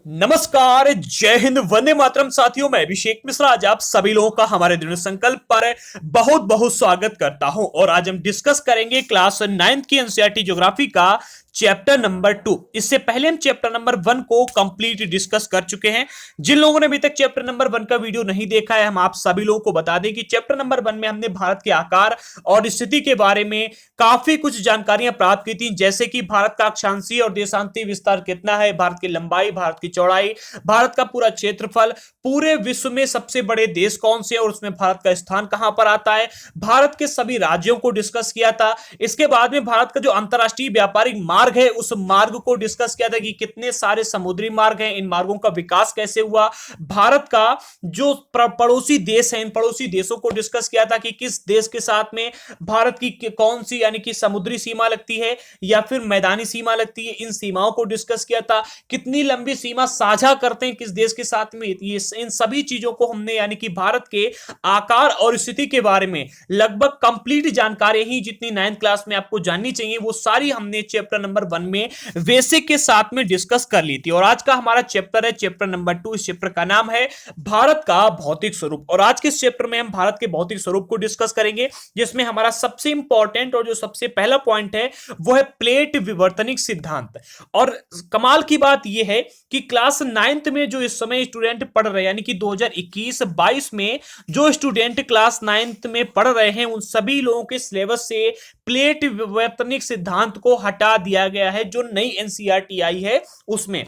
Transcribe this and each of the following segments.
नमस्कार, जय हिंद, वंदे मातरम। साथियों, मैं अभिषेक मिश्रा आज आप सभी लोगों का हमारे दृढ़ संकल्प पर बहुत बहुत स्वागत करता हूं। और आज हम डिस्कस करेंगे क्लास 9th की एनसीईआरटी ज्योग्राफी का चैप्टर नंबर 2। इससे पहले हम चैप्टर नंबर 1 को कंप्लीट डिस्कस कर चुके हैं। जिन लोगों ने अभी तक चैप्टर नंबर 1 का वीडियो नहीं देखा है, हम आप सभी लोगों को बता दें कि चैप्टर नंबर 1 में हमने भारत के आकार और स्थिति के बारे में काफी कुछ जानकारियां प्राप्त की थी, जैसे कि भारत का अक्षांशीय और देशांतीय विस्तार कितना है, भारत की लंबाई, भारत की चौड़ाई, भारत का पूरा क्षेत्रफल, पूरे विश्व में सबसे बड़े देश कौन से और उसमें भारत का स्थान कहां पर आता है, भारत के सभी राज्यों को डिस्कस किया था। इसके बाद में भारत का जो अंतरराष्ट्रीय व्यापारिक मार्ग है उस मार्ग को डिस्कस किया था कि कितने सारे समुद्री मार्ग हैं, इन मार्गों का विकास कैसे हुआ। भारत का जो पड़ोसी देश है, इन पड़ोसी देशों को डिस्कस किया था कि किस देश के साथ में भारत की कौन सी यानी कि समुद्री सीमा लगती है या फिर मैदानी सीमा लगती है, इन सीमाओं को डिस्कस किया था। कितनी लंबी सीमा साझा करते हैं किस देश के साथ में, ये इन सभी चीजों को हमने यानी कि भारत के आकार और स्थिति के बारे में लगभग कंप्लीट जानकारी ही जितनी 9th क्लास में आपको जाननी चाहिए वो सारी हमने चैप्टर नंबर 1 में बेसिक के साथ में डिस्कस कर ली थी। और आज का हमारा चैप्टर है चैप्टर नंबर 2। इस चैप्टर का नाम है भारत का भौतिक स्वरूप। और आज के इस चैप्टर में हम भारत के भौतिक स्वरूप को डिस्कस करेंगे, जिसमें हमारा सबसे इंपॉर्टेंट और जो सबसे पहला पॉइंट है वो है प्लेट विवर्तनिक सिद्धांत। और कमाल की बात यह है कि क्लास 9th में जो इस समय स्टूडेंट पढ़ रहे हैं यानी कि 2021-22 में जो स्टूडेंट क्लास 9th में पढ़ रहे हैं उन सभी लोगों के सिलेबस से प्लेट विवर्तनिक सिद्धांत को हटा दिया गया है। जो नई एनसीईआरटी आई है उसमें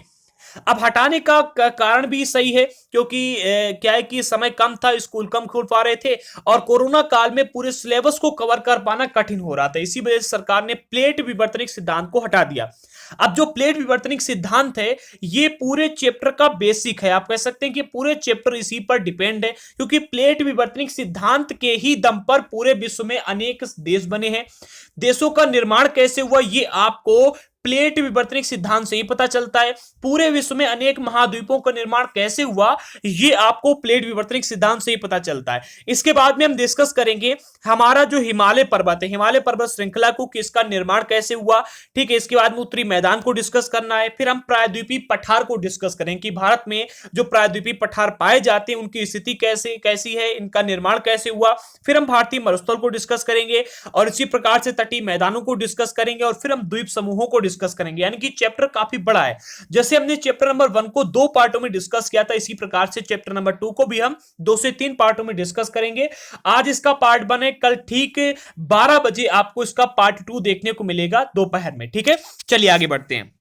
अब हटाने का कारण भी सही है, क्योंकि क्या है कि समय कम था, स्कूल कम खुल पा रहे थे और कोरोना काल में पूरे सिलेबस को कवर कर पाना कठिन हो रहा था। इसी वजह से सरकार ने प्लेट विवर्तनिक सिद्धांत को हटा दिया। अब जो प्लेट विवर्तनिक सिद्धांत है ये पूरे चैप्टर का बेसिक है। आप कह सकते हैं कि पूरे चैप्टर इसी पर डिपेंड है, क्योंकि प्लेट विवर्तनिक सिद्धांत के ही दम पर पूरे विश्व में अनेक देश बने हैं। देशों का निर्माण कैसे हुआ ये आपको प्लेट विवर्तनिक सिद्धांत से ही पता चलता है। पूरे विश्व में अनेक महाद्वीपों का निर्माण कैसे हुआ ये आपको प्लेट विवर्तनिक सिद्धांत से ही पता चलता है। इसके बाद में हम डिस्कस करेंगे हमारा जो हिमालय पर्वत है, हिमालय पर्वत श्रृंखला को किसका निर्माण कैसे हुआ। ठीक है, इसके बाद में उत्तरी मैदान को डिस्कस करना है। फिर हम प्रायद्वीपीय पठार को डिस्कस करेंगे कि भारत में जो प्रायद्वीपीय पठार पाए जाते हैं उनकी स्थिति कैसी है, इनका निर्माण कैसे हुआ। फिर हम भारतीय मरुस्थल को डिस्कस करेंगे और इसी प्रकार से तटीय मैदानों को डिस्कस करेंगे और फिर हम द्वीप समूहों को डिस्कस करेंगे। यानी कि चैप्टर काफी बड़ा है। जैसे हमने चैप्टर नंबर 1 को 2 पार्टों में डिस्कस किया था, इसी प्रकार से चैप्टर नंबर 2 को भी हम 2 से 3 पार्टों में डिस्कस करेंगे। आज इसका पार्ट 1 है, कल ठीक 12 बजे आपको इसका पार्ट 2 देखने को मिलेगा दोपहर में। ठीक है, चलिए आगे बढ़ते हैं।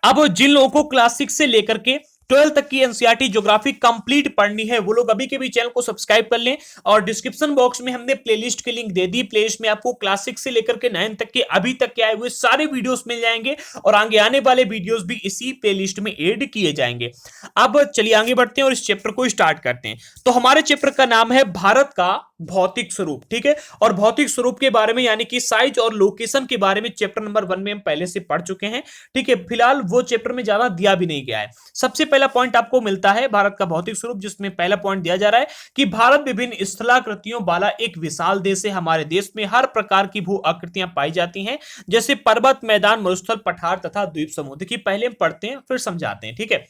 अब जिन लोगों को क्लास 6 से लेकर के 12 तक की एनसीईआरटी ज्योग्राफी कंप्लीट पढ़नी है वो लोग अभी के भी चैनल को सब्सक्राइब कर लें। और डिस्क्रिप्शन बॉक्स में हमने प्लेलिस्ट की लिंक दे दी। प्लेलिस्ट में आपको क्लास 6 से लेकर के 9 तक के अभी तक के आए हुए सारे वीडियोस मिल जाएंगे और आगे आने वाले वीडियोस भी इसी प्लेलिस्ट में ऐड किए जाएंगे। अब चलिए आगे बढ़ते हैं और इस चैप्टर को स्टार्ट करते हैं। तो हमारे चैप्टर का नाम है भारत का भौतिक स्वरूप। ठीक है, और भौतिक स्वरूप के बारे में यानी कि साइज और लोकेशन के बारे में चैप्टर नंबर 1 में हम पहले से पढ़ चुके हैं। ठीक है, फिलहाल वो चैप्टर में ज्यादा दिया भी नहीं गया है। सबसे पहला पॉइंट आपको मिलता है भारत का भौतिक स्वरूप, जिसमें पहला पॉइंट दिया जा रहा है कि भारत विभिन्न स्थलाकृतियों वाला एक विशाल देश है। हमारे देश में हर प्रकार की भू आकृतियां पाई जाती हैं, जैसे पर्वत, मैदान, मरुस्थल, पठार तथा द्वीप समूह। देखिए पहले हम पढ़ते हैं फिर समझाते हैं। ठीक है,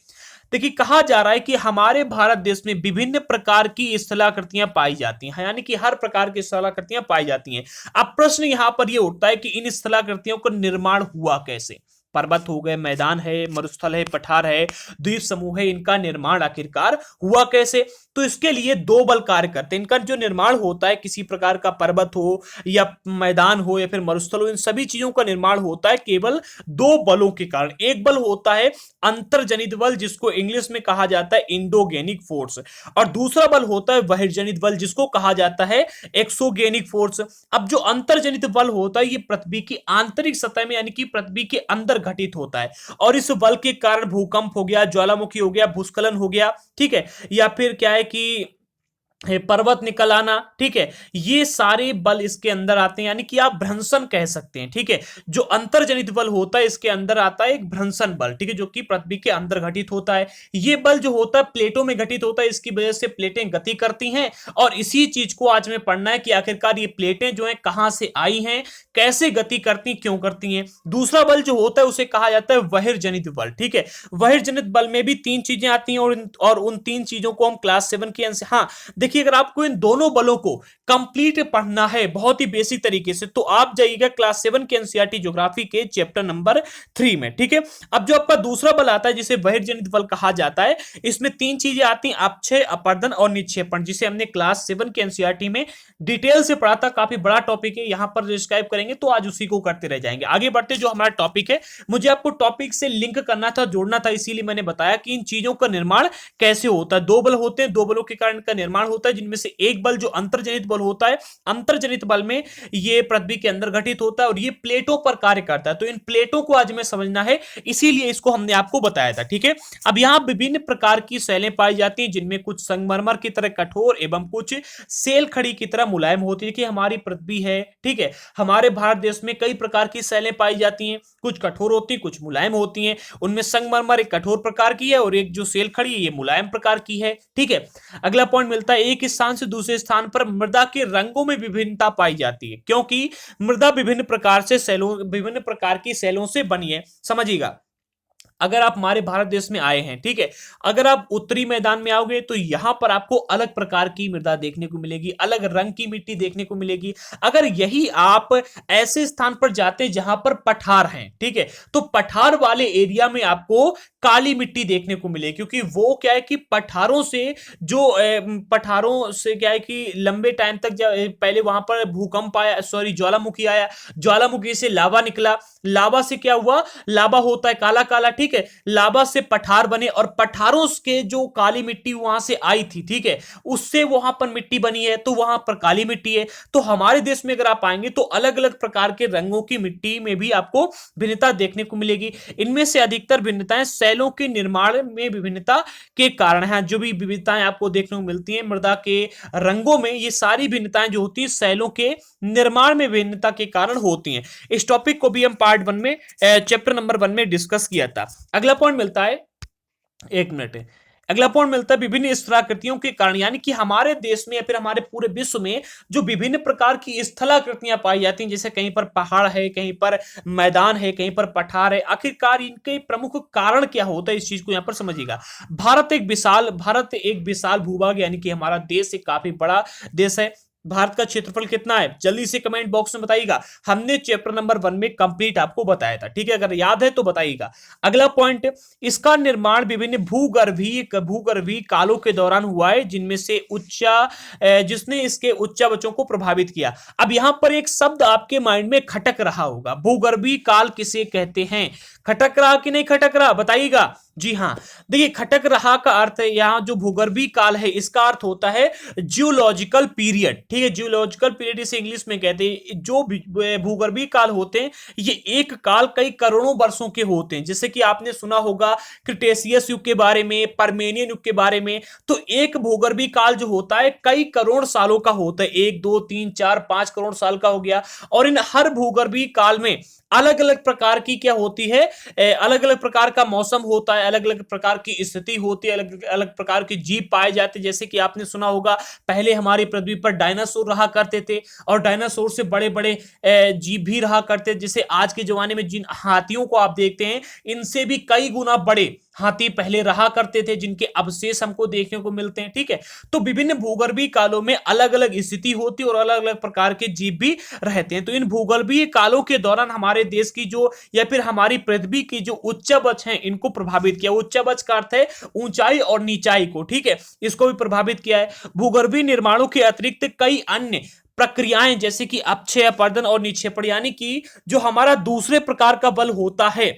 देखिए कहा जा रहा है कि हमारे भारत देश में विभिन्न प्रकार की स्थलाकृतियां पाई जाती हैं, यानी कि हर प्रकार की स्थलाकृतियां पाई जाती हैं। अब प्रश्न यहां पर यह उठता है कि इन स्थलाकृतियों का निर्माण हुआ कैसे। पर्वत हो गए, मैदान है, मरुस्थल है, पठार है, द्वीप समूह है, इनका निर्माण आखिरकार हुआ कैसे। तो इसके लिए 2 बल कार्य करते हैं। इनका जो निर्माण होता है, किसी प्रकार का पर्वत हो या मैदान हो या फिर मरुस्थल हो, इन सभी चीजों का निर्माण होता है केवल 2 बलों के कारण। एक बल होता है अंतर्जनित बल, जिसको इंग्लिश में कहा जाता है इंडोगेनिक फोर्स, और दूसरा बल होता है बहिर्जनित बल, जिसको कहा जाता है एक्सोगेनिक फोर्स। अब जो अंतर्जनित बल होता है ये पृथ्वी की आंतरिक सतह में यानी कि पृथ्वी के अंदर घटित होता है और इस बल के कारण भूकंप हो गया, ज्वालामुखी हो गया, भूस्खलन हो गया। ठीक है, या फिर क्या है कि पर्वत निकल आना, ठीक है, ये सारे बल इसके अंदर आते हैं, यानी कि आप भ्रंशन कह सकते हैं, ठीक है। जो अंतर्जनित बल होता है इसके अंदर आता है एक भ्रंशन बल, ठीक है, जो कि पृथ्वी के अंदर घटित होता है। ये बल जो होता है प्लेटों में घटित होता है, इसकी वजह से प्लेटें गति करती हैं। और इसी चीज को आज में पढ़ना है कि आखिरकार ये प्लेटें जो है कहां से आई हैं, कैसे गति करती, क्यों करती हैं। दूसरा बल जो होता है उसे कहा जाता है बहिर्जनित बल, ठीक है। बहिर्जनित बल में भी तीन चीजें आती हैं, और उन तीन चीजों को हम क्लास 7 के अंश, हाँ देखिए, अगर आपको इन दोनों बलों को कंप्लीट पढ़ना है बहुत ही बेसिक तरीके से, तो आप जाइएगा क्लास 7 के एनसीईआरटी ज्योग्राफी के चैप्टर नंबर 3 में, ठीक है। अब जो आपका दूसरा बल आता है जिसे बहिर्जनित बल कहा जाता है, इसमें तीन चीजें आती हैं, अपक्षय, अपर्दन और निक्षेपण, जिसे हमने क्लास 7 के एनसीईआरटी में डिटेल से पढ़ा था। काफी बड़ा टॉपिक है, यहां पर डिस्क्राइब करेंगे तो आज उसी को करते रह जाएंगे। आगे बढ़ते जो हमारा टॉपिक है, मुझे आपको टॉपिक से लिंक करना था, जोड़ना था, इसीलिए मैंने बताया कि इन चीजों का निर्माण कैसे होता है। दो बल होते हैं, दो बलों के कारण का निर्माण होता है, जिनमें से एक बल जो अंतर्जनित बल होता है, अंतर्जनित बल में ये पृथ्वी के अंदर घटित होता है और ये प्लेटों पर कार्य करता है। तो इन प्लेटों को आज हमें समझना है, इसीलिए इसको हमने आपको बताया था, ठीक है। अब यहां विभिन्न प्रकार की सेलें पाई जाती हैं, जिनमें कुछ संगमरमर की तरह कठोर एवं कुछ सेल खड़ी की तरह मुलायम होती है, कि हमारी पृथ्वी है, ठीक है। हमारे भारत देश में कई प्रकार की सेलें पाई जाती हैं, कुछ कठोर होती हैं, कुछ मुलायम होती हैं। उनमें संगमरमर एक कठोर प्रकार की है और एक जो सेल खड़ी है ये मुलायम प्रकार की है, ठीक है। अगला पॉइंट मिलता है, एक स्थान से दूसरे स्थान पर मृदा के रंगों में विभिन्नता पाई जाती है, क्योंकि मृदा विभिन्न प्रकार की सेलों से बनी है। समझिएगा, अगर आप हमारे भारत देश में आए हैं, ठीक है, अगर आप उत्तरी मैदान में आओगे तो यहां पर आपको अलग प्रकार की मृदा देखने को मिलेगी, अलग रंग की मिट्टी देखने को मिलेगी। अगर यही आप ऐसे स्थान पर जाते हैं जहां पर पठार हैं, ठीक है, तो पठार वाले एरिया में आपको काली मिट्टी देखने को मिलेगी, क्योंकि वो क्या है कि पठारों से क्या है कि लंबे टाइम तक पहले वहां पर भूकंप आया, सॉरी ज्वालामुखी आया, ज्वालामुखी से लावा निकला, लावा से क्या हुआ, लावा होता है काला काला, ठीक है, लावा से पठार बने और पठारों के जो काली मिट्टी वहां से आई थी, ठीक है, उससे वहां पर मिट्टी बनी है, तो वहां पर काली मिट्टी है। तो हमारे देश में अगर आप आएंगे तो अलग अलग प्रकार के रंगों की मिट्टी में भी आपको भिन्नता देखने को मिलेगी। इनमें से अधिकतर भिन्नताएं सेलों के निर्माण में विभिन्नता के कारण है। जो भी विविधताएं आपको देखने को मिलती हैं मृदा के रंगों में, ये सारी भिन्नताएं जो होती है सेलों के निर्माण में भिन्नता के कारण होती हैं। इस टॉपिक को भी हम पार्ट 1 में चैप्टर नंबर 1 में डिस्कस किया था। अगला पॉइंट मिलता है, एक मिनट, अगला पॉइंट मिलता है विभिन्न स्थलाकृतियों के कारण, यानी कि हमारे देश में या फिर हमारे पूरे विश्व में जो विभिन्न प्रकार की स्थलाकृतियां पाई जाती हैं, जैसे कहीं पर पहाड़ है, कहीं पर मैदान है, कहीं पर पठार है, आखिरकार इनके प्रमुख कारण क्या होता है, इस चीज को यहां पर समझिएगा। भारत एक विशाल भूभाग, यानी कि हमारा देश एक काफी बड़ा देश है। भारत का क्षेत्रफल कितना है, जल्दी से कमेंट बॉक्स में बताइएगा। हमने चैप्टर नंबर 1 में कंप्लीट आपको बताया था, ठीक है, अगर याद है तो बताइएगा। अगला पॉइंट, इसका निर्माण विभिन्न भूगर्भीय कालों के दौरान हुआ है, जिनमें से जिसने इसके उच्चावचों को प्रभावित किया। अब यहां पर एक शब्द आपके माइंड में खटक रहा होगा, भूगर्भीय काल किसे कहते हैं? खटक रहा कि नहीं खटक रहा, बताइएगा। जी हां, देखिए, खटक रहा का अर्थ है, यहां जो भूगर्भीय काल है इसका अर्थ होता है जियोलॉजिकल पीरियड, ठीक है, जियोलॉजिकल पीरियड इसे इंग्लिश में कहते हैं। जो भूगर्भीय काल होते हैं ये एक काल कई करोड़ों वर्षों के होते हैं, जैसे कि आपने सुना होगा क्रिटेशियस युग के बारे में, परमेनियन युग के बारे में। तो एक भूगर्भीय काल जो होता है कई करोड़ सालों का होता है, 1 2 3 4 5 करोड़ साल का हो गया। और इन हर भूगर्भीय काल में अलग अलग प्रकार की क्या होती है, अलग अलग प्रकार का मौसम होता है, अलग अलग प्रकार की स्थिति होती है, अलग अलग प्रकार के जीव पाए जाते हैं। जैसे कि आपने सुना होगा पहले हमारी पृथ्वी पर डायनासोर रहा करते थे, और डायनासोर से बड़े बड़े जीव भी रहा करते थे। जैसे आज के जमाने में जिन हाथियों को आप देखते हैं, इनसे भी कई गुना बड़े हाथी पहले रहा करते थे, जिनके अवशेष हमको देखने को मिलते हैं, ठीक है। तो विभिन्न भूगर्भीय कालों में अलग अलग स्थिति होती है और अलग अलग प्रकार के जीव भी रहते हैं। तो इन भूगर्भीय कालों के दौरान हमारे देश की जो या फिर हमारी पृथ्वी की जो उच्चावच है इनको प्रभावित किया। उच्चावच का अर्थ है ऊंचाई और नीचाई को, ठीक है, इसको भी प्रभावित किया है। भूगर्भीय निर्माणों के अतिरिक्त कई अन्य प्रक्रियाएं, जैसे कि अपक्षय, अपर्दन और निक्षेपण, यानी कि जो हमारा दूसरे प्रकार का बल होता है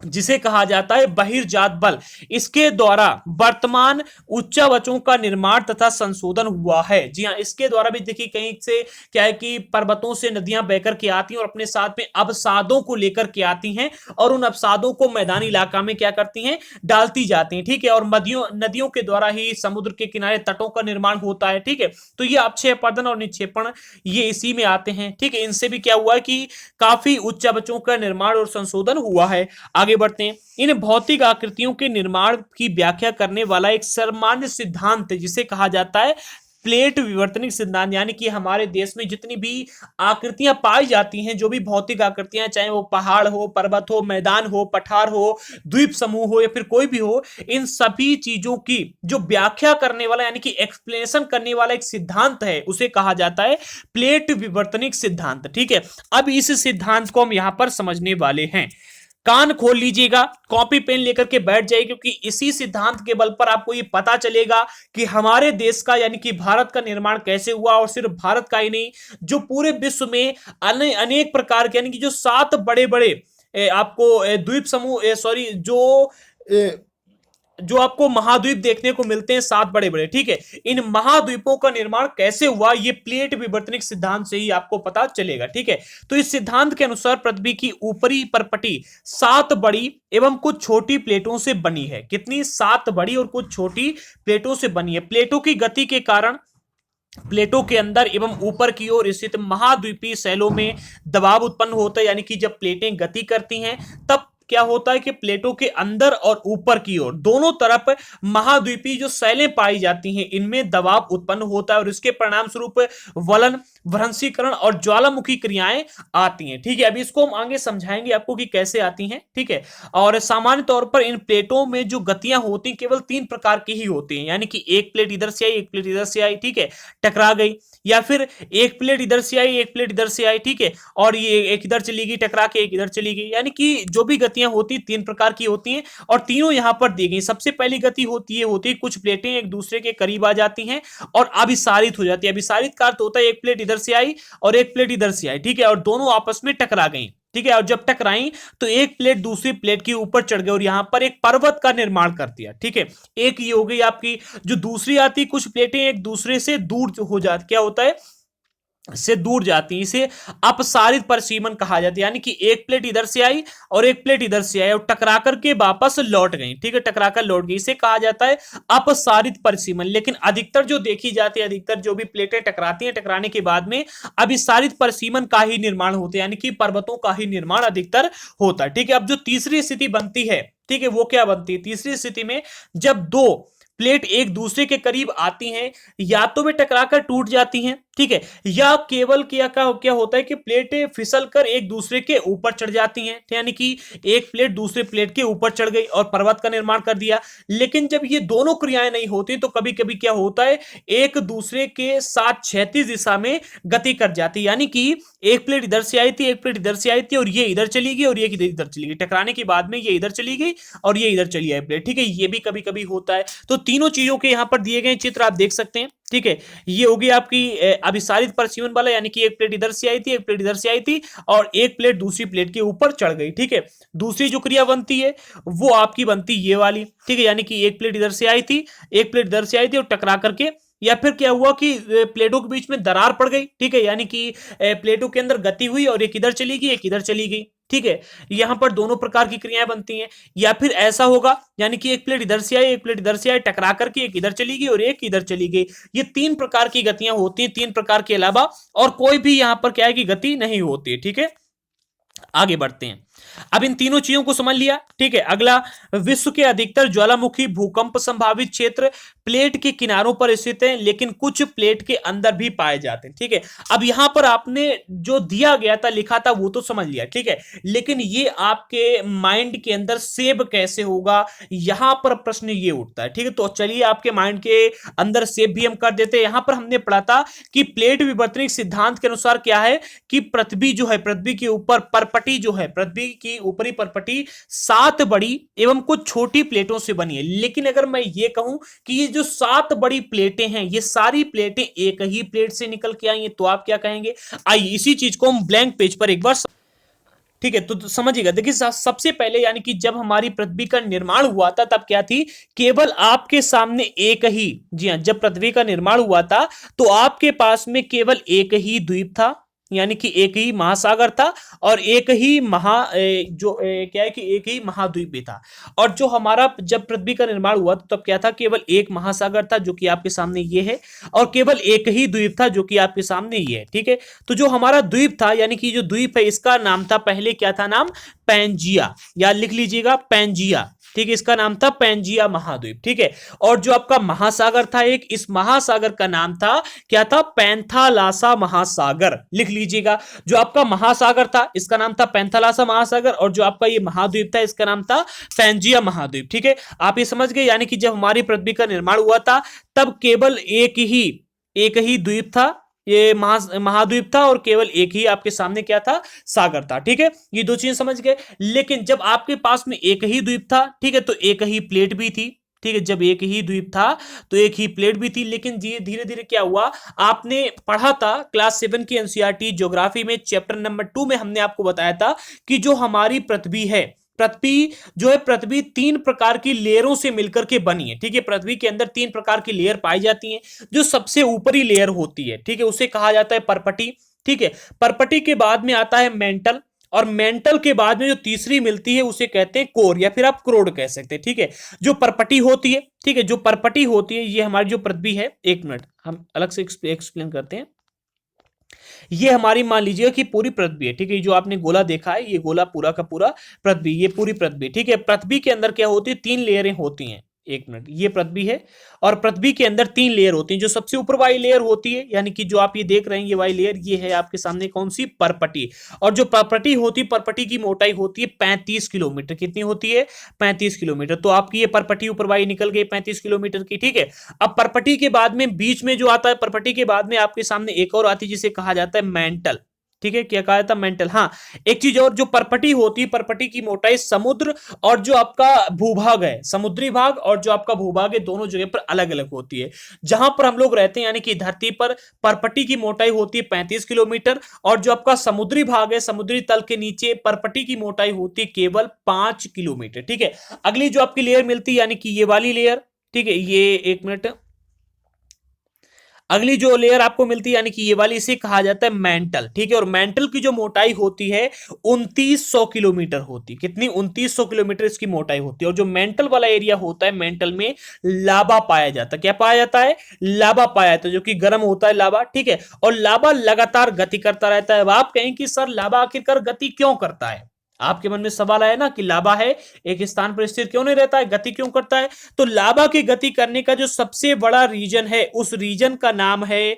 जिसे कहा जाता है बहिर्जात बल, इसके द्वारा वर्तमान उच्चावचों का निर्माण तथा संशोधन हुआ है। जी हाँ, इसके द्वारा भी देखिए कहीं से क्या है कि पर्वतों से नदियां बहकर के आती हैं और अपने साथ में अवसादों को लेकर के आती हैं और उन अवसादों को मैदानी इलाका में क्या करती हैं, डालती जाती हैं। ठीक है, और नदियों नदियों के द्वारा ही समुद्र के किनारे तटों का निर्माण होता है। ठीक है, तो ये अपक्षेपण और निक्षेपण ये इसी में आते हैं। ठीक है, इनसे भी क्या हुआ है कि काफी उच्चावचों का निर्माण और संशोधन हुआ है। आगे बढ़ते हैं। इन भौतिक आकृतियों के निर्माण की व्याख्या करने वाला एक सामान्य सिद्धांत है जिसे कहा जाता है प्लेट विवर्तनिक सिद्धांत। यानी कि हमारे देश में जितनी भी आकृतियां पाई जाती हैं, जो भी भौतिक आकृतियां, चाहे वो पहाड़ हो, पर्वत हो, मैदान हो, पठार हो, द्वीप समूह हो या फिर कोई भी हो, इन सभी चीजों की जो व्याख्या करने वाला यानी कि एक्सप्लेनेशन करने वाला एक सिद्धांत है उसे कहा जाता है प्लेट विवर्तनिक सिद्धांत। ठीक है, अब इस सिद्धांत को हम यहां पर समझने वाले हैं। कान खोल लीजिएगा, कॉपी पेन लेकर के बैठ जाइए, क्योंकि इसी सिद्धांत के बल पर आपको ये पता चलेगा कि हमारे देश का यानी कि भारत का निर्माण कैसे हुआ। और सिर्फ भारत का ही नहीं, जो पूरे विश्व में अनेक प्रकार के यानी कि जो 7 बड़े बड़े आपको द्वीप समूह सॉरी जो आपको महाद्वीप देखने को मिलते हैं, 7 बड़े बड़े। ठीक है, इन महाद्वीपों का निर्माण कैसे हुआ ये प्लेट विवर्तनिक सिद्धांत से ही आपको पता चलेगा। ठीक है, तो इस सिद्धांत के अनुसार पृथ्वी की ऊपरी परपटी 7 बड़ी एवं कुछ छोटी प्लेटों से बनी है। कितनी? 7 बड़ी और कुछ छोटी प्लेटों से बनी है। प्लेटों की गति के कारण प्लेटों के अंदर एवं ऊपर की ओर स्थित महाद्वीपीय शैलों में दबाव उत्पन्न होता है। यानी कि जब प्लेटें गति करती हैं तब क्या होता है कि प्लेटों के अंदर और ऊपर की ओर दोनों तरफ महाद्वीपीय जो शैलें पाई जाती हैं इनमें दबाव उत्पन्न होता है और इसके परिणाम स्वरूप वलन, भ्रंशीकरण और ज्वालामुखी क्रियाएं आती हैं। ठीक है, अभी इसको हम आगे समझाएंगे आपको कि कैसे आती हैं। ठीक है, और सामान्य तौर पर इन प्लेटों में जो गतियां होती हैं केवल 3 प्रकार की ही होती हैं। यानी कि एक प्लेट इधर से आई, एक प्लेट इधर से आई, ठीक है, टकरा गई, या फिर एक प्लेट इधर से आई, एक प्लेट इधर से आई, ठीक है, और ये एक इधर चली गई टकरा के, एक इधर चली गई। यानी कि जो भी गतियां होती 3 प्रकार की होती हैं और तीनों यहां पर दी गई। सबसे पहली गति होती है कुछ प्लेटें एक दूसरे के करीब आ जाती हैं और अभिसारित हो जाती है। अभिसारित का अर्थ होता है एक प्लेट इधर से आई और एक प्लेट इधर से आई, ठीक है, और दोनों आपस में टकरा गई। ठीक है, और जब टकराई तो एक प्लेट दूसरी प्लेट के ऊपर चढ़ गई और यहां पर एक पर्वत का निर्माण कर दिया। ठीक है, एक ये हो गई आपकी। जो दूसरी आती, कुछ प्लेटें एक दूसरे से दूर हो जाती, क्या होता है, से दूर जाती, इसे अपसारित परिसीमन कहा जाता है। यानी कि एक प्लेट इधर से आई और एक प्लेट इधर से आई और टकरा करके वापस लौट गई। ठीक है, टकरा कर लौट गई, इसे कहा जाता है अपसारित परिसीमन। लेकिन अधिकतर जो देखी जाती है, अधिकतर जो भी प्लेटें टकराती हैं, टकराने के बाद में अभिसारित परिसीमन का ही निर्माण होता है, यानी कि पर्वतों का ही निर्माण अधिकतर होता है। ठीक है, अब जो तीसरी स्थिति बनती है, ठीक है, वो क्या बनती है? तीसरी स्थिति में जब 2 प्लेट एक दूसरे के करीब आती हैं, या तो वे टकराकर टूट जाती हैं, ठीक है, या केवल क्या होता है कि प्लेटें फिसलकर एक दूसरे के ऊपर चढ़ जाती हैं। यानी कि एक प्लेट दूसरे प्लेट के ऊपर चढ़ गई और पर्वत का निर्माण कर दिया। लेकिन जब ये दोनों क्रियाएं नहीं होती तो कभी कभी क्या होता है, एक दूसरे के साथ क्षैतिज दिशा में गति कर जाती है। यानी कि एक प्लेट इधर से आई थी, एक प्लेट इधर से आई थी और ये इधर चली गई और ये इधर चली गई। टकराने के बाद में ये इधर चली गई और ये इधर चली आई प्लेट। ठीक है, ये भी कभी कभी होता है। तो तीनों चीजों के यहां पर दिए गए चित्र आप देख सकते हैं। ठीक है, ये होगी आपकी अभिसारित परिसीमन वाला, यानी कि एक प्लेट इधर से आई थी, एक प्लेट इधर से आई थी और एक प्लेट दूसरी प्लेट के ऊपर चढ़ गई। ठीक है, दूसरी जो क्रिया बनती है वो आपकी बनती ये वाली। ठीक है, यानी कि एक प्लेट इधर से आई थी, एक प्लेट इधर से आई थी और टकरा करके, या फिर क्या हुआ कि प्लेटों के बीच में दरार पड़ गई। ठीक है, यानी कि प्लेटों के अंदर गति हुई और एक इधर चली गई, एक इधर चली गई। ठीक है, यहां पर दोनों प्रकार की क्रियाएं बनती हैं। या फिर ऐसा होगा, यानी कि एक प्लेट इधर से आई, एक प्लेट इधर से आई, टकरा करके एक इधर चली गई और एक इधर चली गई। ये 3 प्रकार की गतियां होती हैं, 3 प्रकार के अलावा और कोई भी यहां पर क्या है कि गति नहीं होती। ठीक है, आगे बढ़ते हैं। अब इन तीनों चीजों को समझ लिया। ठीक है, अगला, विश्व के अधिकतर ज्वालामुखी भूकंप संभावित क्षेत्र प्लेट के किनारों पर स्थित हैं, लेकिन कुछ प्लेट के अंदर भी पाए जाते हैं। ठीक है, अब यहां पर आपने जो दिया गया था, लिखा था, वो तो समझ लिया। ठीक है, लेकिन ये आपके माइंड के अंदर सेव कैसे होगा, यहां पर प्रश्न ये उठता है। ठीक है, तो चलिए आपके माइंड के अंदर सेव भी हम कर देते हैं। यहां पर हमने पढ़ा था कि प्लेट विवर्तनिक सिद्धांत के अनुसार क्या है कि पृथ्वी जो है, पृथ्वी के ऊपर परपटी जो है, पृथ्वी की ऊपरी परपटी 7 बड़ी एवं कुछ छोटी प्लेटों से बनी है। लेकिन अगर मैं ये कहूं कि ये जो 7 बड़ी प्लेटें हैं, ये सारी प्लेटें एक ही प्लेट से निकल के आई हैं, तो आप क्या कहेंगे? आइए इसी चीज को हम ब्लैंक पेज पर एक बार। ठीक है, तो समझिएगा, देखिए सबसे पहले यानी कि जब हमारी पृथ्वी का निर्माण हुआ था तब क्या थी, केवल आपके सामने एक ही, जी हाँ, जब पृथ्वी का निर्माण हुआ था तो आपके पास में केवल एक ही द्वीप था, यानी कि एक ही महासागर था और एक ही क्या है कि एक ही महाद्वीप भी था। और जो हमारा जब पृथ्वी का निर्माण हुआ तब क्या था, केवल एक महासागर था जो कि आपके सामने ये है, और केवल एक ही द्वीप था जो कि आपके सामने ये है। ठीक है, तो जो हमारा द्वीप था, यानी कि जो द्वीप है इसका नाम था, पहले क्या था नाम, पैंजिया, या लिख लीजिएगा पैंजिया। ठीक है, इसका नाम था पैंजिया महाद्वीप। ठीक है, और जो आपका महासागर था एक, इस महासागर का नाम था, क्या था, पैंथालासा महासागर, लिख लीजिएगा। जो आपका महासागर था इसका नाम था पैंथालासा महासागर, और जो आपका ये महाद्वीप था इसका नाम था पैंजिया महाद्वीप। ठीक है, आप ये समझ गए, यानी कि जब हमारी पृथ्वी का निर्माण हुआ था तब केवल एक ही द्वीप था, ये महाद्वीप था, और केवल एक ही आपके सामने क्या था, सागर था। ठीक है, ये दो चीजें समझ गए। लेकिन जब आपके पास में एक ही द्वीप था, ठीक है, तो एक ही प्लेट भी थी। ठीक है, जब एक ही द्वीप था तो एक ही प्लेट भी थी, लेकिन धीरे धीरे क्या हुआ, आपने पढ़ा था क्लास 7 की एनसीईआरटी ज्योग्राफी में चैप्टर नंबर 2 में हमने आपको बताया था कि जो हमारी पृथ्वी है, पृथ्वी 3 प्रकार की लेयरों से मिलकर के बनी है। ठीक है, पृथ्वी के अंदर 3 प्रकार की लेयर पाई जाती हैं। जो सबसे ऊपरी लेयर होती है, ठीक है, उसे कहा जाता है परपटी। ठीक है, परपटी के बाद में आता है मेंटल, और मेंटल के बाद में जो तीसरी मिलती है उसे कहते हैं कोर, या फिर आप क्रोड कह सकते हैं। ठीक है, जो परपटी होती है, ठीक है, जो परपटी होती है, ये हमारी जो पृथ्वी है, एक मिनट हम अलग से एक्सप्लेन करते हैं। ये हमारी मान लीजिए कि पूरी पृथ्वी है। ठीक है, जो आपने गोला देखा है, ये गोला पूरा का पूरा पृथ्वी, ये पूरी पृथ्वी। ठीक है, पृथ्वी के अंदर क्या होती है, 3 लेयरें होती हैं। एक मिनट, ये पृथ्वी है और पृथ्वी के अंदर 3 लेयर होती हैं। जो सबसे ऊपर वाली लेयर होती है, यानी कि जो आप ये देख रहे हैं, ये वाली लेयर, ये है आपके सामने कौन सी, परपटी। और जो परपटी होती है, परपटी की मोटाई होती है 35 किलोमीटर। कितनी होती है, 35 किलोमीटर। तो आपकी ये परपटी ऊपर वाली निकल गई 35 किलोमीटर की। ठीक है, अब परपटी के बाद में बीच में जो आता है, परपटी के बाद में आपके सामने एक और आती है जिसे कहा जाता है मेंटल। ठीक है, क्या कहा जाता है, मेंटल। हाँ, एक चीज और, जो परपटी होती है, परपटी की मोटाई समुद्र और जो आपका भूभाग है, समुद्री भाग और जो आपका भूभाग है, दोनों जगह पर अलग अलग होती है। जहां पर हम लोग रहते हैं, यानी कि धरती पर, परपटी की मोटाई होती है 35 किलोमीटर, और जो आपका समुद्री भाग है, समुद्री तल के नीचे, परपटी की मोटाई होती है केवल 5 किलोमीटर। ठीक है, अगली जो आपकी लेयर मिलती है, यानी कि ये वाली लेयर, ठीक है, ये एक मिनट, अगली जो लेयर आपको मिलती है, यानी कि ये वाली, इसे कहा जाता है मेंटल। ठीक है, और मेंटल की जो मोटाई होती है 2900 किलोमीटर होती है। कितनी, 2900 किलोमीटर इसकी मोटाई होती है। और जो मेंटल वाला एरिया होता है, मेंटल में लावा पाया जाता है। क्या पाया जाता है, लावा पाया जाता है, जो कि गर्म होता है लावा। ठीक है, और लावा लगातार गति करता रहता है। अब आप कहें कि सर लावा आखिरकार गति क्यों करता है, आपके मन में सवाल आया ना कि लावा है, एक स्थान पर स्थिर क्यों नहीं रहता है, गति क्यों करता है। तो लावा की गति करने का जो सबसे बड़ा रीजन है, उस रीजन का नाम है